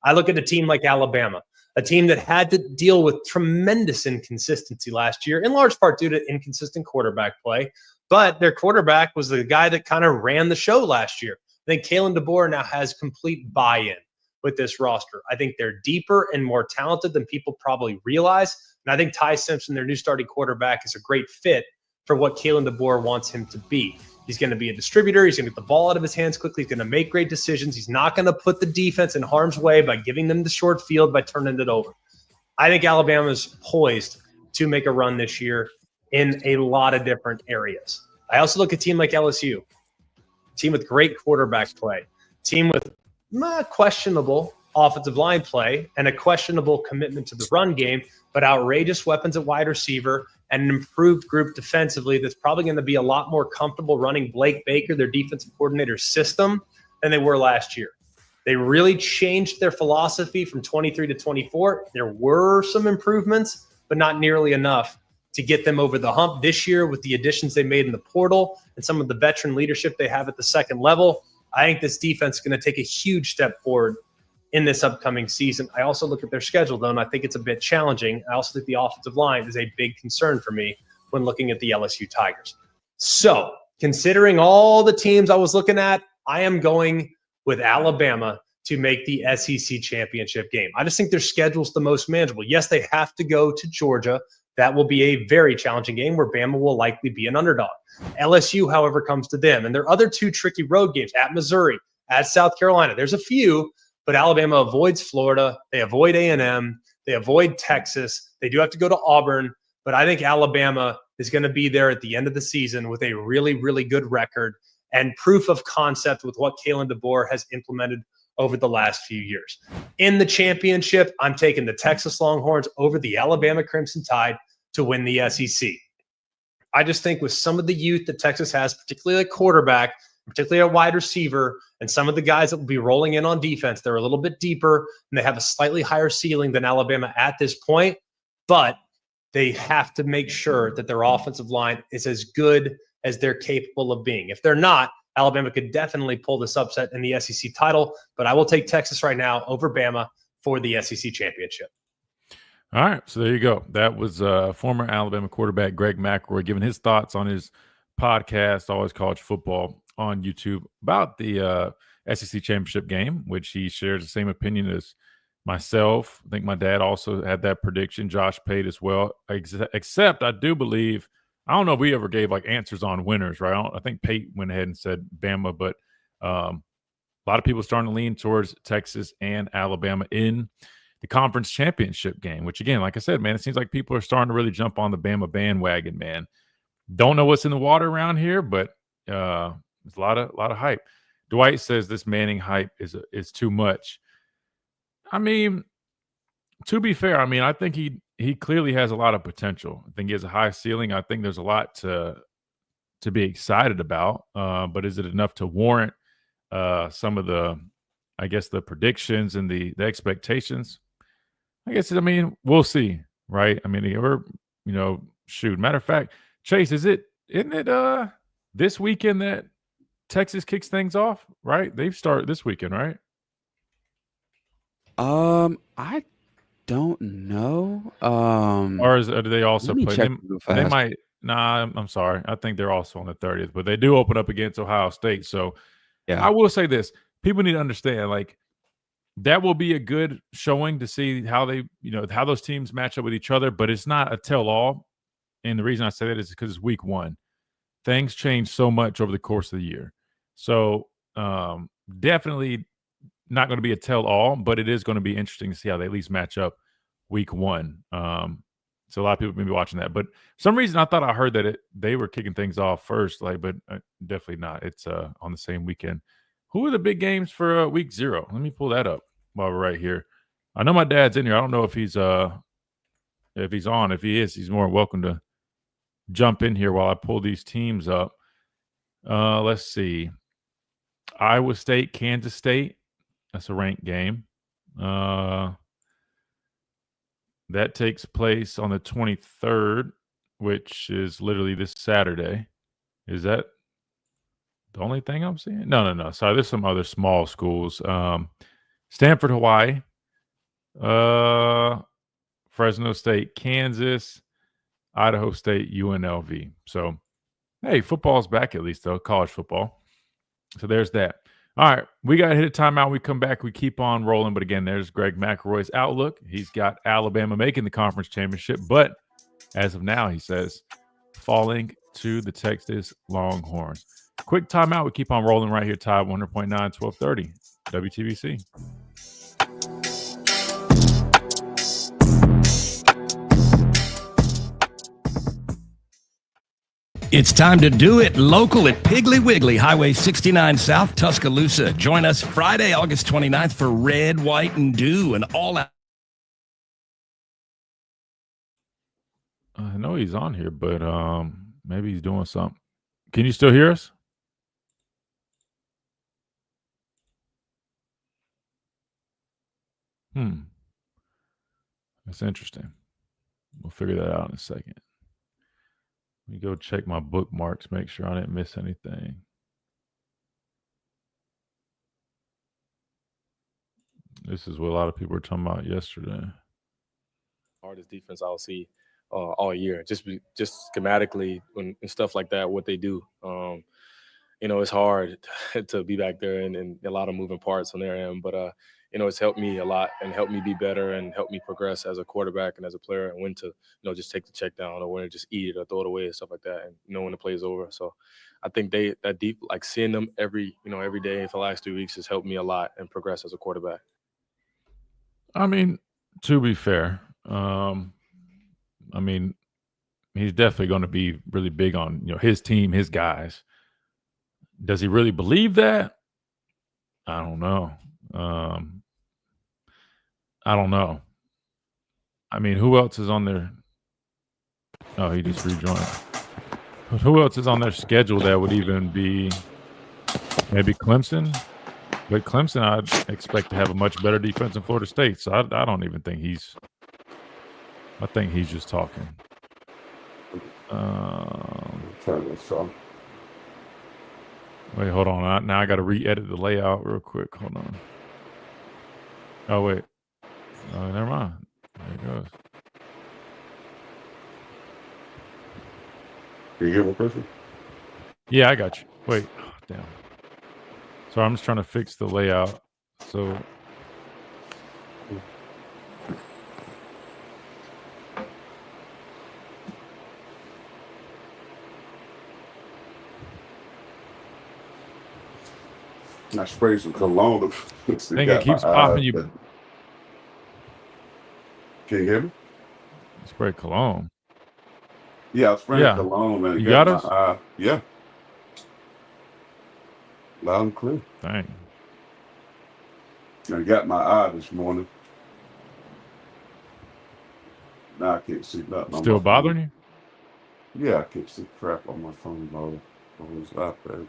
I look at a team like Alabama, a team that had to deal with tremendous inconsistency last year, in large part due to inconsistent quarterback play. But their quarterback was the guy that kind of ran the show last year. I think Kalen DeBoer now has complete buy-in with this roster. I think they're deeper and more talented than people probably realize. And I think Ty Simpson, their new starting quarterback, is a great fit for what Kalen DeBoer wants him to be. He's going to be a distributor. He's going to get the ball out of his hands quickly. He's going to make great decisions. He's not going to put the defense in harm's way by giving them the short field, by turning it over. I think Alabama is poised to make a run this year in a lot of different areas. I also look at a team like LSU, a team with great quarterback play, team with questionable offensive line play and a questionable commitment to the run game, but outrageous weapons at wide receiver and an improved group defensively that's probably going to be a lot more comfortable running Blake Baker, their defensive coordinator's system, than they were last year. They really changed their philosophy from 23 to 24. There were some improvements, but not nearly enough to get them over the hump this year with the additions they made in the portal and some of the veteran leadership they have at the second level. I think this defense is going to take a huge step forward in this upcoming season. I also look at their schedule, though, and I think it's a bit challenging. I also think the offensive line is a big concern for me when looking at the LSU Tigers. So, considering all the teams I was looking at, I am going with Alabama to make the SEC championship game. I just think their schedule's the most manageable. Yes, they have to go to Georgia. That will be a very challenging game where Bama will likely be an underdog. LSU, however, comes to them. And their other two tricky road games at Missouri, at South Carolina. There's a few, but Alabama avoids Florida. They avoid A&M. They avoid Texas. They do have to go to Auburn. But I think Alabama is going to be there at the end of the season with a really, really good record and proof of concept with what Kalen DeBoer has implemented over the last few years. In the championship, I'm taking the Texas Longhorns over the Alabama Crimson Tide to win the SEC. I just think with some of the youth that Texas has, particularly at quarterback, particularly at wide receiver, and some of the guys that will be rolling in on defense, they're a little bit deeper and they have a slightly higher ceiling than Alabama at this point, but they have to make sure that their offensive line is as good as they're capable of being. If they're not, Alabama could definitely pull this upset in the SEC title, but I will take Texas right now over Bama for the SEC championship. All right, so there you go. That was former Alabama quarterback Greg McElroy giving his thoughts on his podcast, Always College Football, on YouTube about the SEC championship game, which he shares the same opinion as myself. I think my dad also had that prediction. Josh Pate as well, except I do believe, I don't know if we ever gave like answers on winners, right? I think Pate went ahead and said Bama, but a lot of people starting to lean towards Texas and Alabama in the conference championship game, which again, like I said, man, it seems like people are starting to really jump on the Bama bandwagon, man. Don't know what's in the water around here, but there's a lot of hype. Dwight says this Manning hype is too much. I mean, to be fair, I mean, I think he clearly has a lot of potential. I think he has a high ceiling. I think there's a lot to be excited about. But is it enough to warrant some of the, I guess, the predictions and the expectations? I guess, I mean, we'll see, right? I mean, shoot. Matter of fact, Chase, isn't it this weekend that Texas kicks things off, right? They've started this weekend, right? I don't know. Or do they also play? They Fast. might. Nah, I'm sorry. I think they're also on the 30th, but they do open up against Ohio State. So, Yeah. I will say this: people need to understand, like, that will be a good showing to see how they, how those teams match up with each other. But it's not a tell-all, and the reason I say that is because it's week one. Things change so much over the course of the year, so definitely not going to be a tell-all, but it is going to be interesting to see how they at least match up week one. So a lot of people may be watching that, but for some reason I thought I heard that they were kicking things off first, but definitely not. It's on the same weekend. Who are the big games for week 0? Let me pull that up while we're right here. I know my dad's in here. I don't know if he's on. If he is, he's more than welcome to jump in here while I pull these teams up. Let's see. Iowa State, Kansas State. That's a ranked game. That takes place on the 23rd, which is literally this Saturday. Is that the only thing I'm seeing? No. Sorry, there's some other small schools. Stanford, Hawaii. Fresno State, Kansas, Idaho State, UNLV. So, hey, football's back at least, though, college football. So there's that. All right, we got to hit a timeout. We come back. We keep on rolling. But again, there's Greg McElroy's outlook. He's got Alabama making the conference championship. But as of now, he says, falling to the Texas Longhorns. Quick timeout. We keep on rolling right here. Tide 100.9, 1230, WTBC. It's time to do it local at Piggly Wiggly, Highway 69 South, Tuscaloosa. Join us Friday, August 29th for Red, White, and Dew, and all out. I know he's on here, but maybe he's doing something. Can you still hear us? That's interesting. We'll figure that out in a second. Let me go check my bookmarks, make sure I didn't miss anything. This is what a lot of people were talking about yesterday. Hardest defense I'll see all year. Just schematically and stuff like that, what they do. It's hard to be back there and a lot of moving parts on their end. But, it's helped me a lot and helped me be better and helped me progress as a quarterback and as a player and when to, just take the check down or when to just eat it or throw it away and stuff like that. And when the play's over. So I think that deep, like seeing them every day for the last 3 weeks has helped me a lot and progress as a quarterback. I mean, to be fair, he's definitely going to be really big on, his team, his guys. Does he really believe that? I don't know. I don't know. I mean, who else is on there? Oh, he just rejoined. Who else is on their schedule that would even be maybe Clemson? But Clemson, I'd expect to have a much better defense than Florida State. So I don't even think I think he's just talking. Wait, hold on. Now I got to re-edit the layout real quick. Hold on. Oh, wait. Never mind. There it goes. Can you hear me, person? Yeah, I got you. Wait. Oh, damn. So I'm just trying to fix the layout. So I sprayed some cologne. I think it keeps popping you. Can you hear me? Spray cologne. Yeah, I sprayed cologne and you got us? my eye. Yeah. Loud and clear. Dang. I got my eye this morning. Now I can't see nothing. Still bothering you? Yeah, I can't see crap on my phone on those iPads.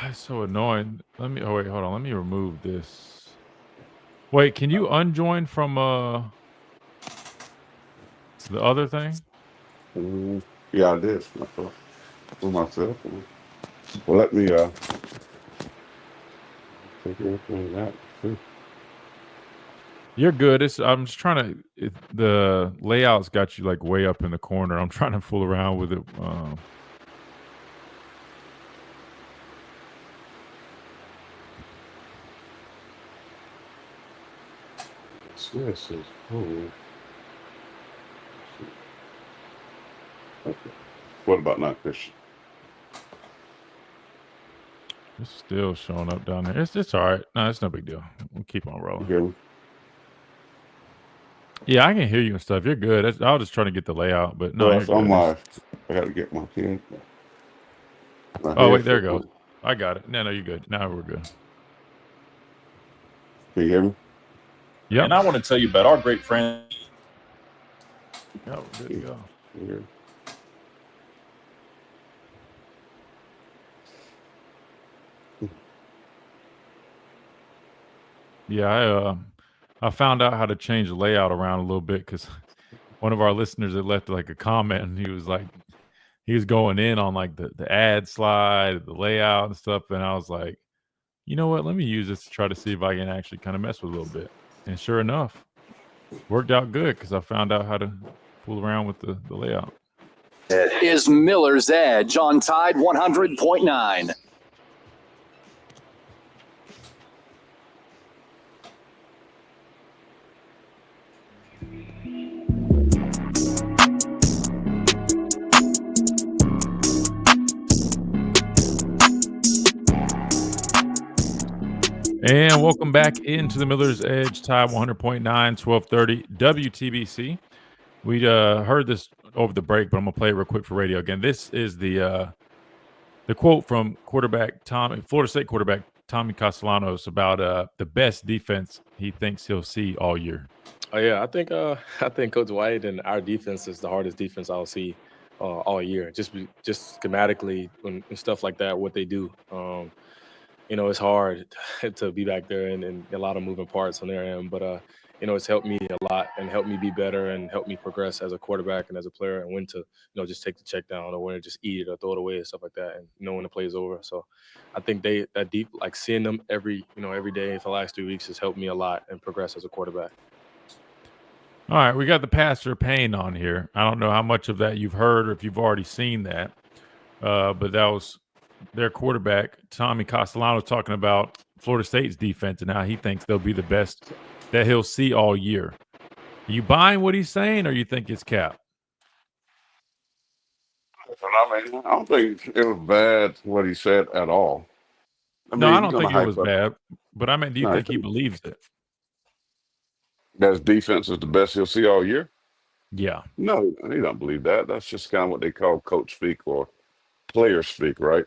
It's so annoying. Wait, hold on. Let me remove this. Wait, can you unjoin from the other thing? Yeah, I did. For myself. Well, let me take everything out. You're good. I'm just trying to. The layout's got you like way up in the corner. I'm trying to fool around with it. This is cool. Okay. What about not Christian? It's still showing up down there. It's all right. No, it's no big deal. We'll keep on rolling. Yeah, I can hear you and stuff. You're good. I was just trying to get the layout, but no. That's on my. I got to get my pen. Oh wait, there you go. I got it. No, you're good. Now we're good. Can you hear me? Yeah. And I want to tell you about our great friend. Yeah, we're good to go. Yeah. Yeah, I found out how to change the layout around a little bit because one of our listeners had left like a comment and he was going in on like the ad slide, the layout and stuff, and I was like, you know what? Let me use this to try to see if I can actually kind of mess with it a little bit. And sure enough, worked out good because I found out how to fool around with the layout. Is Miller's Edge on Tide 100.9. And welcome back into the Miller's Edge, Tide 100.9, 1230 WTBC. We heard this over the break, but I'm going to play it real quick for radio again. This is the quote from Florida State quarterback Tommy Castellanos about the best defense he thinks he'll see all year. Oh yeah, I think Coach White and our defense is the hardest defense I'll see all year. Just schematically and stuff like that, what they do. It's hard to be back there and a lot of moving parts on their end, but it's helped me a lot and helped me be better and helped me progress as a quarterback and as a player and when to just take the check down or when to just eat it or throw it away and stuff like that and know when the play is over. So I think that deep, like seeing them every day for the last 3 weeks has helped me a lot and progress as a quarterback. All right, we got the Pastor Payne on here. I don't know how much of that you've heard or if you've already seen that, but that was their quarterback, Tommy Castellanos, talking about Florida State's defense and how he thinks they'll be the best that he'll see all year. Are you buying what he's saying or you think it's cap? I don't think it was bad what he said at all. No, I don't think it was bad, but I mean, do you think he believes it? That his defense is the best he'll see all year? Yeah. No, he don't believe that. That's just kind of what they call coach speak or player speak, right?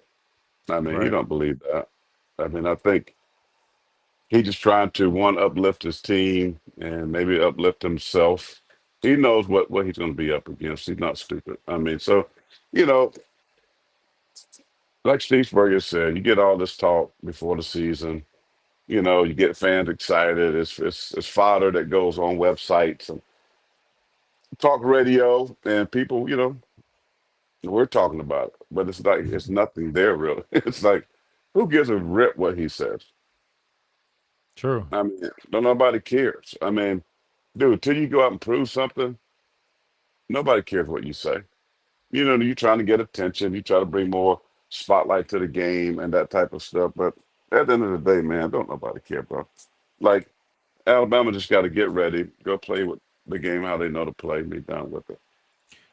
I mean, he don't believe that. I mean, I think he's just trying to, uplift his team and maybe uplift himself. He knows what he's going to be up against. He's not stupid. I mean, so, like Steve Spurrier said, you get all this talk before the season. You get fans excited. It's fodder that goes on websites and talk radio, and people, we're talking about it. But it's like it's nothing there really. It's like, who gives a rip what he says? True. I mean, nobody cares. I mean, dude, till you go out and prove something, nobody cares what you say. You're trying to get attention. You try to bring more spotlight to the game and that type of stuff. But at the end of the day, man, don't nobody care, bro. Like, Alabama just got to get ready, go play with the game how they know to play, be done with it.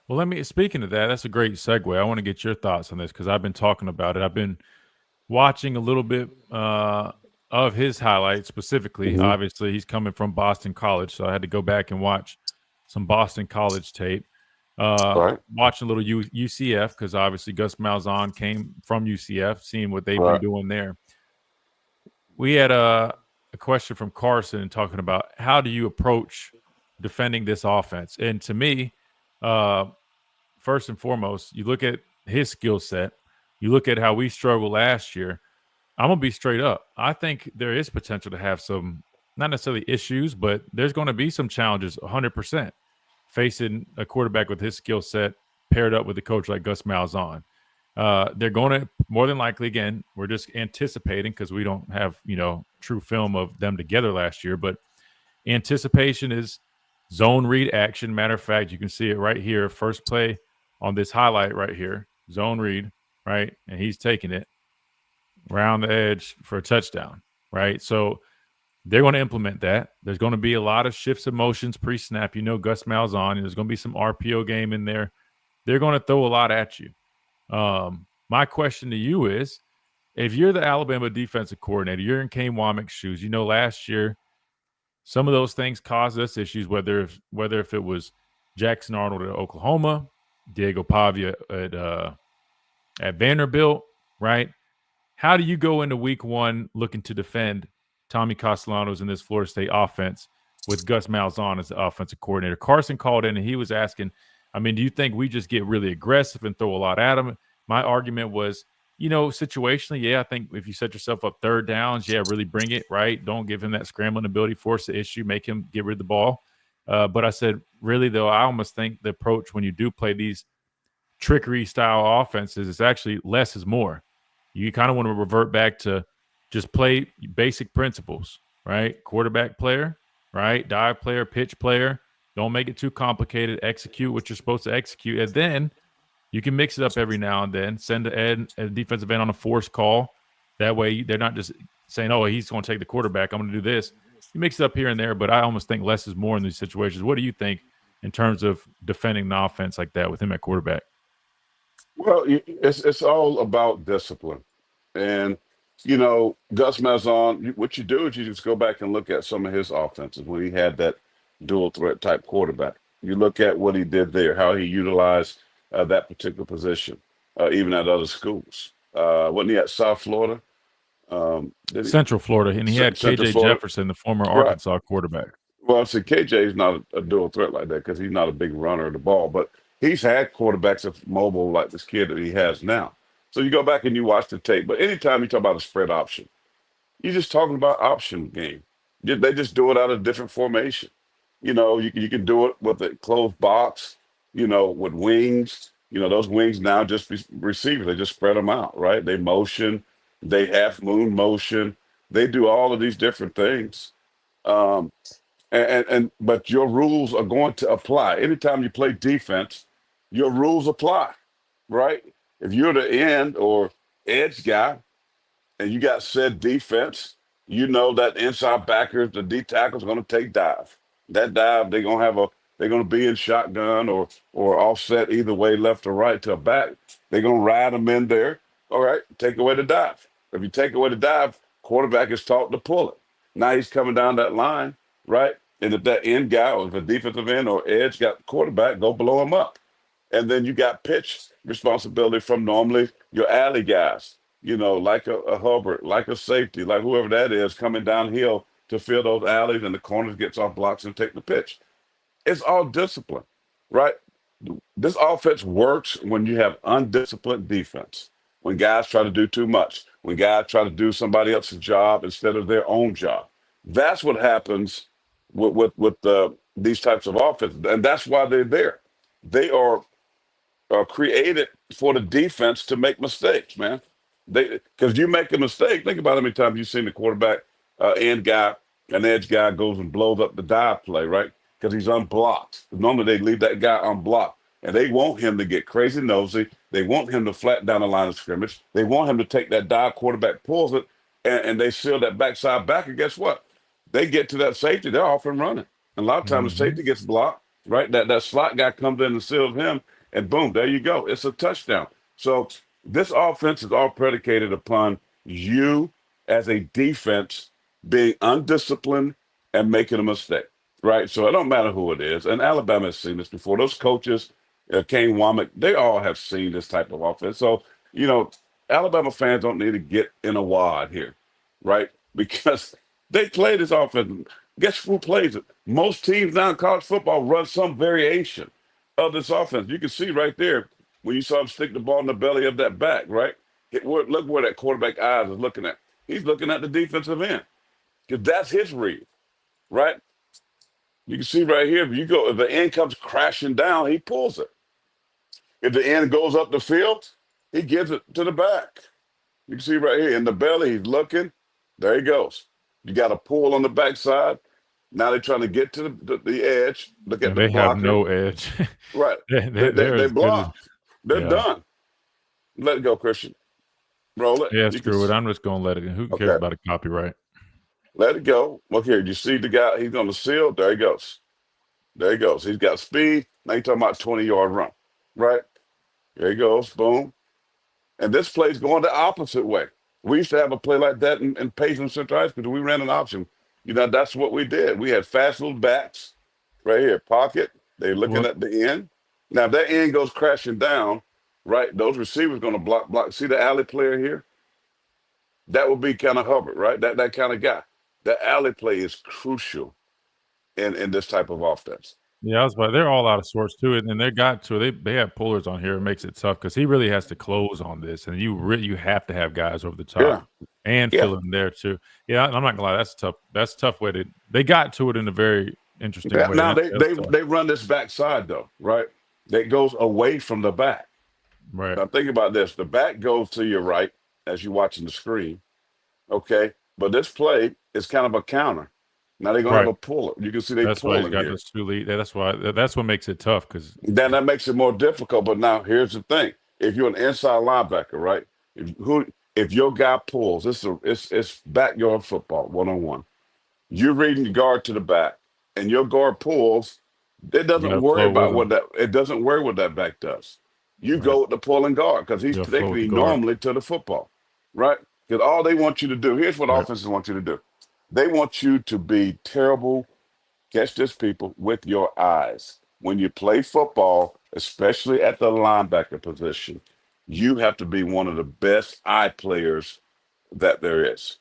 Well, speaking of that, that's a great segue. I want to get your thoughts on this because I've been talking about it. I've been watching a little bit of his highlights specifically. Mhm. Obviously, he's coming from Boston College, so I had to go back and watch some Boston College tape. Watching a little UCF because obviously Gus Malzahn came from UCF, seeing what they've been doing there. We had a question from Carson talking about how do you approach defending this offense? And to me, first and foremost, you look at his skill set. You look at how we struggled last year. I'm going to be straight up. I think there is potential to have some, not necessarily issues, but there's going to be some challenges 100% facing a quarterback with his skill set paired up with a coach like Gus Malzahn. They're going to more than likely, again, we're just anticipating because we don't have, true film of them together last year, but anticipation is zone read action. Matter of fact, you can see it right here. First play on this highlight right here, zone read, right? And he's taking it around the edge for a touchdown, right? So they're going to implement that. There's going to be a lot of shifts of motions pre-snap. Gus Malzahn, there's going to be some RPO game in there. They're going to throw a lot at you. My question to you is, if you're the Alabama defensive coordinator, you're in Kane Womack's shoes. Last year, some of those things caused us issues, whether if it was Jackson Arnold at Oklahoma, Diego Pavia at Vanderbilt, right? How do you go into week one looking to defend Tommy Castellanos in this Florida State offense with Gus Malzahn as the offensive coordinator? Carson called in and he was asking, do you think we just get really aggressive and throw a lot at him? My argument was, situationally, I think if you set yourself up third downs, really bring it, right? Don't give him that scrambling ability, force the issue, make him get rid of the ball. But I said, really, though, I almost think the approach when you do play these trickery style offenses is actually less is more. You kind of want to revert back to just play basic principles, right? Quarterback player, right? Dive player, pitch player. Don't make it too complicated. Execute what you're supposed to execute. And then you can mix it up every now and then. Send a defensive end on a force call. That way they're not just saying, oh, he's going to take the quarterback. I'm going to do this. You mix it up here and there, but I almost think less is more in these situations. What do you think in terms of defending the offense like that with him at quarterback? Well, it's all about discipline. And, Gus Malzahn, what you do is you just go back and look at some of his offenses when he had that dual threat type quarterback. You look at what he did there, how he utilized that particular position, even at other schools. Wasn't he at South Florida? Central Florida, and he had Central KJ Florida? Jefferson, the former Right. Arkansas quarterback. Well, see, KJ is not a dual threat like that because he's not a big runner of the ball, but he's had quarterbacks that's mobile like this kid that he has now. So you go back and you watch the tape, but anytime you talk about a spread option, you're just talking about option game. They just do it out of different formation. You can do it with a closed box, with wings. Those wings now just be receivers. They just spread them out, right? They motion, they half moon motion. They do all of these different things. But your rules are going to apply. Anytime you play defense, your rules apply, right? If you're the end or edge guy and you got said defense, you know that inside backer, the D tackle is going to take dive. That dive, they're going to be in shotgun or offset either way, left or right to a back. They're going to ride them in there. All right, take away the dive. If you take away the dive, quarterback is taught to pull it. Now he's coming down that line, right? And if that end guy or if a defensive end or edge got quarterback, go blow him up. And then you got pitch responsibility from normally your alley guys, like a Hubbard, like a safety, like whoever that is coming downhill to fill those alleys and the corners gets off blocks and take the pitch. It's all discipline, right? This offense works when you have undisciplined defense, when guys try to do too much, when guys try to do somebody else's job instead of their own job. That's what happens with these types of offenses, and that's why they're there. They are created for the defense to make mistakes, man. Because you make a mistake, think about how many times you've seen the quarterback end guy, an edge guy goes and blows up the dive play, right? Because he's unblocked. Normally they leave that guy unblocked, and they want him to get crazy nosy. They want him to flatten down the line of scrimmage. They want him to take that dive, quarterback pulls it, and they seal that backside back, and guess what? They get to that safety, they're off and running. And a lot of times the safety gets blocked, right? That slot guy comes in and seals him, and boom, there you go. It's a touchdown. So this offense is all predicated upon you as a defense being undisciplined and making a mistake, right? So it don't matter who it is. And Alabama has seen this before. Those coaches, Kane Womack, they all have seen this type of offense. So, Alabama fans don't need to get in a wad here, right? Because they play this offense. Guess who plays it? Most teams now in college football run some variation of this offense. You can see right there when you saw him stick the ball in the belly of that back, right? Look where that quarterback eyes is looking at. He's looking at the defensive end because that's his read, right? You can see right here, if the end comes crashing down, he pulls it. If the end goes up the field, he gives it to the back. You can see right here in the belly, he's looking. There he goes. You got a pull on the backside. Now they're trying to get to the edge. Look at the They blocker. have no edge. Right. They blocked. They're done. Let it go, Christian. Roll it. Yeah, screw it. I'm just going to let it. Who cares about a copyright? Let it go. Look here. You see the guy? He's on the seal. There he goes. There he goes. He's got speed. Now you're talking about 20-yard run, right? There he goes. Boom. And this play's going the opposite way. We used to have a play like that in Payson Central High School. We ran an option. That's what we did. We had fast little backs right here, pocket. They're looking at the end. Now, if that end goes crashing down, right, those receivers going to block. See the alley player here? That would be kind of Hubbard, right? That kind of guy. The alley play is crucial in this type of offense. Yeah, I was about. They're all out of sorts too, and they have pullers on here. It makes it tough because he really has to close on this, and you have to have guys over the top and fill in there too. Yeah, I'm not gonna lie, that's tough. That's a tough way they got to it in a very interesting way. Now they run this backside though, right? That goes away from the back. Right. Now think about this: the back goes to your right as you're watching the screen, okay? But this play is kind of a counter. Now they're gonna have Right. a puller. You can see they That's why he's pulling got here. those 2 lead. That's why. That's what makes it tough because Then that makes it more difficult. But now here's the thing: if you're an inside linebacker, right? If your guy pulls, it's backyard football, 1-on-1. You're reading the guard to the back, and your guard pulls. It you doesn't got to worry flow with about him. it doesn't worry what that back does. You Right. go with the pulling guard because he's You got to flow taking with the you guard. normally to the football, right? Because all they want you to do, here's what Right. offenses want you to do. They want you to be terrible, catch this, people, with your eyes. When you play football, especially at the linebacker position, you have to be one of the best eye players that there is,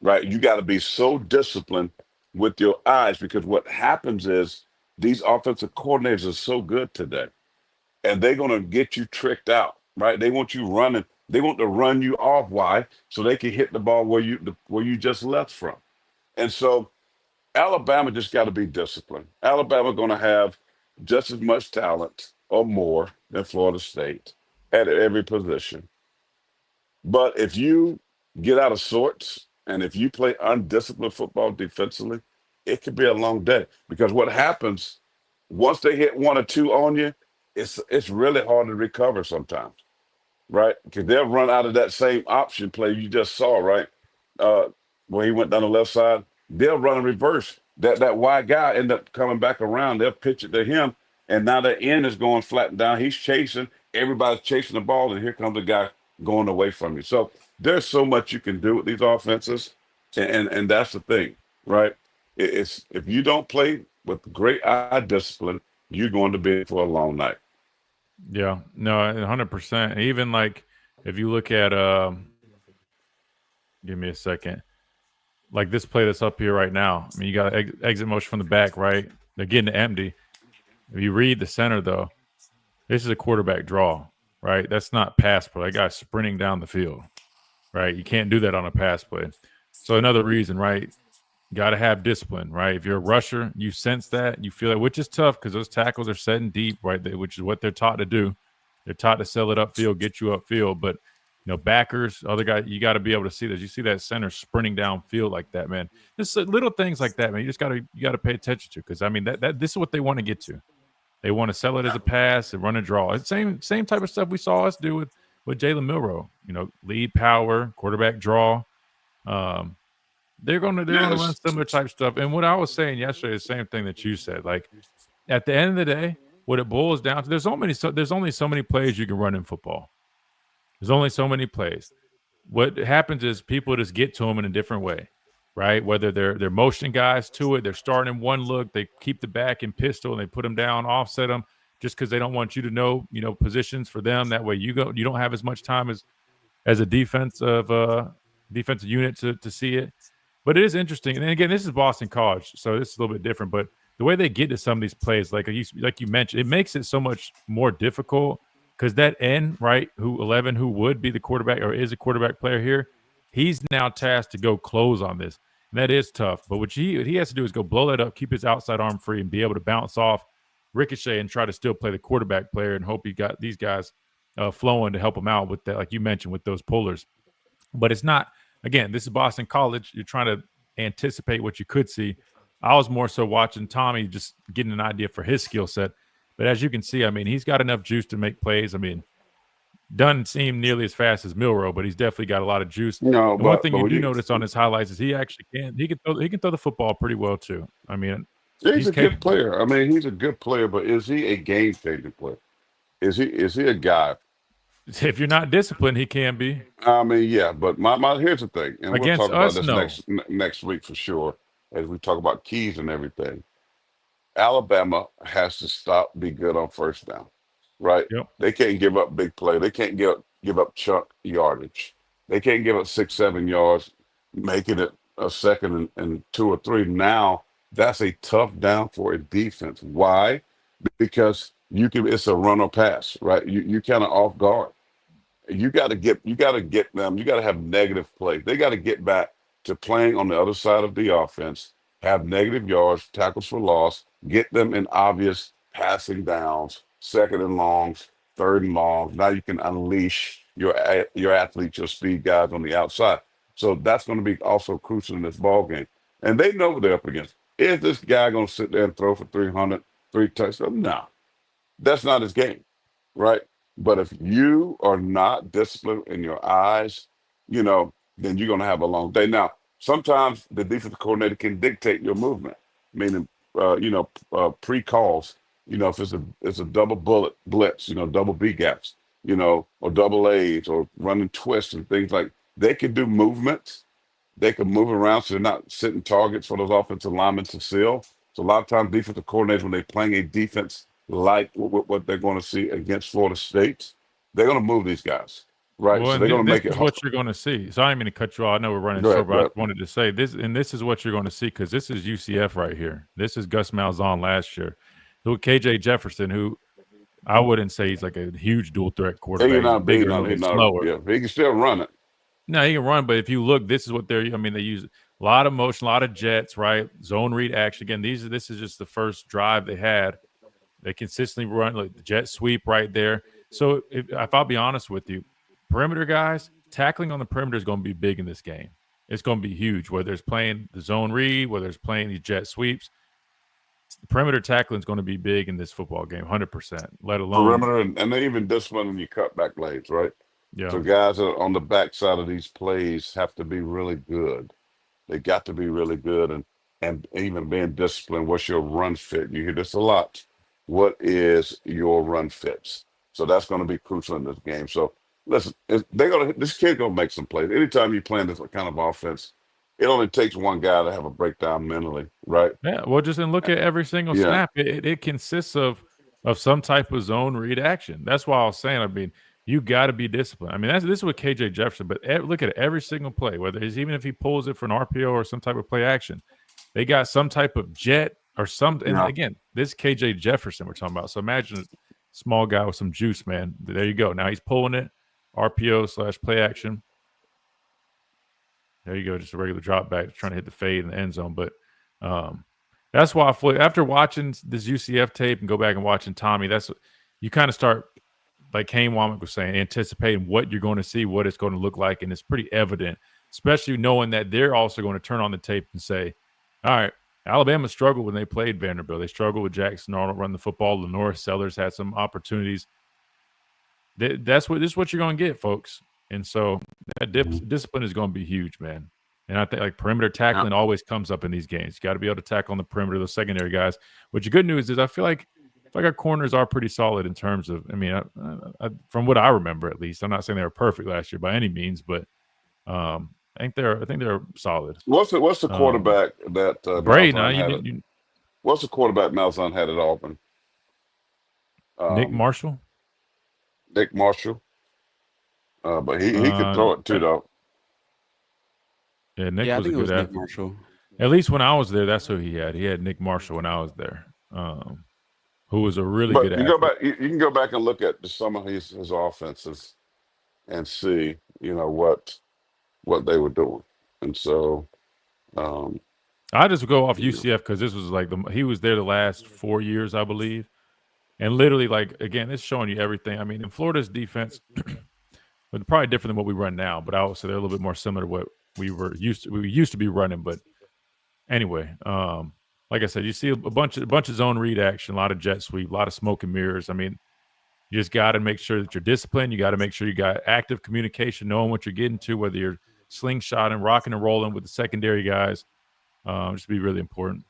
right? You got to be so disciplined with your eyes because what happens is these offensive coordinators are so good today and they're going to get you tricked out, right? They want you running. They want to run you off. Why? So they can hit the ball where you just left from. And so Alabama just got to be disciplined. Alabama going to have just as much talent or more than Florida State at every position. But if you get out of sorts and if you play undisciplined football defensively, it could be a long day because what happens once they hit 1 or 2 on you, it's really hard to recover sometimes, right? Because they'll run out of that same option play you just saw, right? Where he went down the left side, they'll run in reverse. That wide guy end up coming back around. They'll pitch it to him, and now the end is going flat and down. He's chasing. Everybody's chasing the ball, and here comes the guy going away from you. So there's so much you can do with these offenses, and that's the thing, right? It's if you don't play with great eye discipline, you're going to be in for a long night. Yeah. No, 100%. Even like if you look at, give me a second. Like this play that's up here right now. I mean, you got exit motion from the back, right? They're getting it empty. If you read the center, though, this is a quarterback draw, right? That's not pass play. That guy's sprinting down the field, right? You can't do that on a pass play. So another reason, right? You got to have discipline, right? If you're a rusher, you sense that, you feel it, which is tough because those tackles are setting deep, right? Which is what they're taught to do. They're taught to sell it upfield, get you upfield. But, backers, other guys, you got to be able to see this. You see that center sprinting downfield like that, man. Just little things like that, man. You got to pay attention to because, I mean, this is what they want to get to. They want to sell it as a pass and run a draw. It's same type of stuff we saw us do with Jalen Milroe. Lead power, quarterback draw. They're gonna run similar type stuff. And what I was saying yesterday is the same thing that you said. Like at the end of the day, what it boils down to, there's only so many plays you can run in football. There's only so many plays. What happens is people just get to them in a different way, right? Whether they're motion guys to it, they're starting in one look, they keep the back in pistol and they put them down, offset them, just because they don't want you to know, positions for them. That way you don't have as much time as a defensive unit to see it. But it is interesting. And again, this is Boston College, so this is a little bit different. But the way they get to some of these plays, like you mentioned, it makes it so much more difficult because that end, right, who would be the quarterback or is a quarterback player here, he's now tasked to go close on this. And that is tough. But what he has to do is go blow that up, keep his outside arm free, and be able to bounce off, ricochet, and try to still play the quarterback player and hope he got these guys flowing to help him out with that, like you mentioned, with those pullers. But it's not. Again, this is Boston College. You're trying to anticipate what you could see. I was more so watching Tommy, just getting an idea for his skill set. But as you can see, I mean, he's got enough juice to make plays. I mean, doesn't seem nearly as fast as Milroe, but he's definitely got a lot of juice. No, one thing you do notice on his highlights is he actually he can throw the football pretty well too. I mean, he's a good player. I mean, he's a good player, but is he a game-changing player? Is he a guy? If you're not disciplined, he can be. I mean, yeah, but my here's the thing, and we'll talk about this no. next week for sure as we talk about keys and everything. Alabama has to stop, be good on first down, right? Yep. They can't give up big play. They can't give up chunk yardage. They can't give up 6-7 yards, making it a second and 2 or 3. Now that's a tough down for a defense. Why? Because it's a run or pass, right? You kind of off guard. You got to get them. You got to have negative play. They got to get back to playing on the other side of the offense, have negative yards, tackles for loss, get them in obvious passing downs, second and longs, third and longs. Now you can unleash your athletes, your speed guys on the outside. So that's going to be also crucial in this ball game. And they know what they're up against. Is this guy going to sit there and throw for 300, 3 touchdowns? No, that's not his game, right? But if you are not disciplined in your eyes, then you're going to have a long day. Now, sometimes the defensive coordinator can dictate your movement, meaning, pre-calls. If it's a double bullet blitz, double B gaps, or double A's or running twists and things like they can do movements. They can move around so they're not sitting targets for those offensive linemen to seal. So a lot of times defensive coordinators, when they're playing a defense like what they're going to see against Florida State, they're going to move these guys, right? Well, So they're going to make it this is hard. what you're going to see. So I didn't mean to cut you off. I know we're running Go short, ahead, but go I ahead. wanted to say this, and this is what you're going to see because this is UCF right here. This is Gus Malzahn last year. Who KJ Jefferson, who I wouldn't say he's like a huge dual threat quarterback. He's bigger, a little bit slower. Yeah, he can still run it. No, he can run, but if you look, this is what they use a lot of motion, a lot of jets, right? Zone read action. Again, this is just the first drive they had. They consistently run like the jet sweep right there. So if I'll be honest with you, perimeter guys, tackling on the perimeter is going to be big in this game. It's going to be huge, whether it's playing the zone read, whether it's playing these jet sweeps. The perimeter tackling is going to be big in this football game, 100%, let alone. Perimeter, and they even discipline your cutback blades, right? Yeah. So guys that are on the backside of these plays have to be really good. They got to be really good and even being disciplined. What's your run fit? You hear this a lot. What is your run fits? So that's going to be crucial in this game. So listen, this kid gonna make some plays. Anytime you play this kind of offense, it only takes one guy to have a breakdown mentally, right? Yeah, well, just look at every single snap. It consists of some type of zone read action. That's why I was saying, I mean, you got to be disciplined. I mean, this is with KJ Jefferson, but look at every single play, whether it's even if he pulls it for an RPO or some type of play action, they got some type of jet or something. And again, this KJ Jefferson we're talking about. So imagine a small guy with some juice, man. There you go. Now he's pulling it, RPO / play action. There you go, just a regular drop back, trying to hit the fade in the end zone. But that's why after watching this UCF tape and go back and watching Tommy, you kind of start, like Kane Womack was saying, anticipating what you're going to see, what it's going to look like, and it's pretty evident, especially knowing that they're also going to turn on the tape and say, all right, Alabama struggled when they played Vanderbilt. They struggled with Jackson Arnold running the football. Lenore Sellers had some opportunities. This is what you're going to get, folks. And so that discipline is going to be huge, man. And I think like perimeter tackling always comes up in these games. You got to be able to tackle on the perimeter, those secondary guys. Which the good news is I feel like our corners are pretty solid in terms of, I mean, from what I remember at least. I'm not saying they were perfect last year by any means, but I think they're solid. What's the quarterback that Brady? What's the quarterback Malzahn had at Auburn? Nick Marshall. Nick Marshall. But he could throw it too, though. Yeah, Nick was I think a it was good Nick athlete. Marshall. At least when I was there, that's who he had. He had Nick Marshall when I was there, who was a really good athlete. You can go back and look at some of his offenses and see, what they were doing. And so I just go off UCF because this was like he was there the last 4 years, I believe. And literally, like, again, it's showing you everything. I mean, in Florida's defense, but probably different than what we run now. But I would say they're a little bit more similar to what we used to be running. But anyway, like I said, you see a bunch of zone read action, a lot of jet sweep, a lot of smoke and mirrors. I mean, you just got to make sure that you're disciplined. You got to make sure you got active communication, knowing what you're getting to, whether you're slingshotting, rocking and rolling with the secondary guys. Just be really important.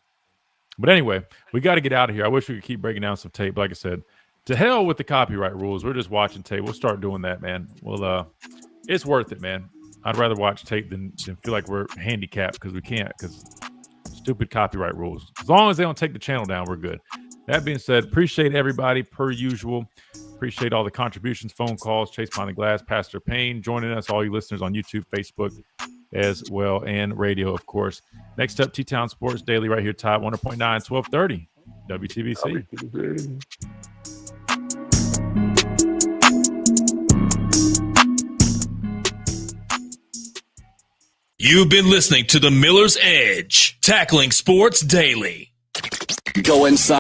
But anyway, we got to get out of here. I wish we could keep breaking down some tape. Like I said, to hell with the copyright rules. We're just watching tape. We'll start doing that, man. Well, it's worth it, man. I'd rather watch tape than feel like we're handicapped because we can't, because stupid copyright rules. As long as they don't take the channel down, we're good. That being said, appreciate everybody per usual. Appreciate all the contributions, phone calls, Chase Behind the Glass, Pastor Payne joining us, all you listeners on YouTube, Facebook, as well, and radio, of course. Next up, T-Town Sports Daily right here, Tide 100.9, 1230, WTBC. You've been listening to the Miller's Edge, tackling sports daily. Go inside.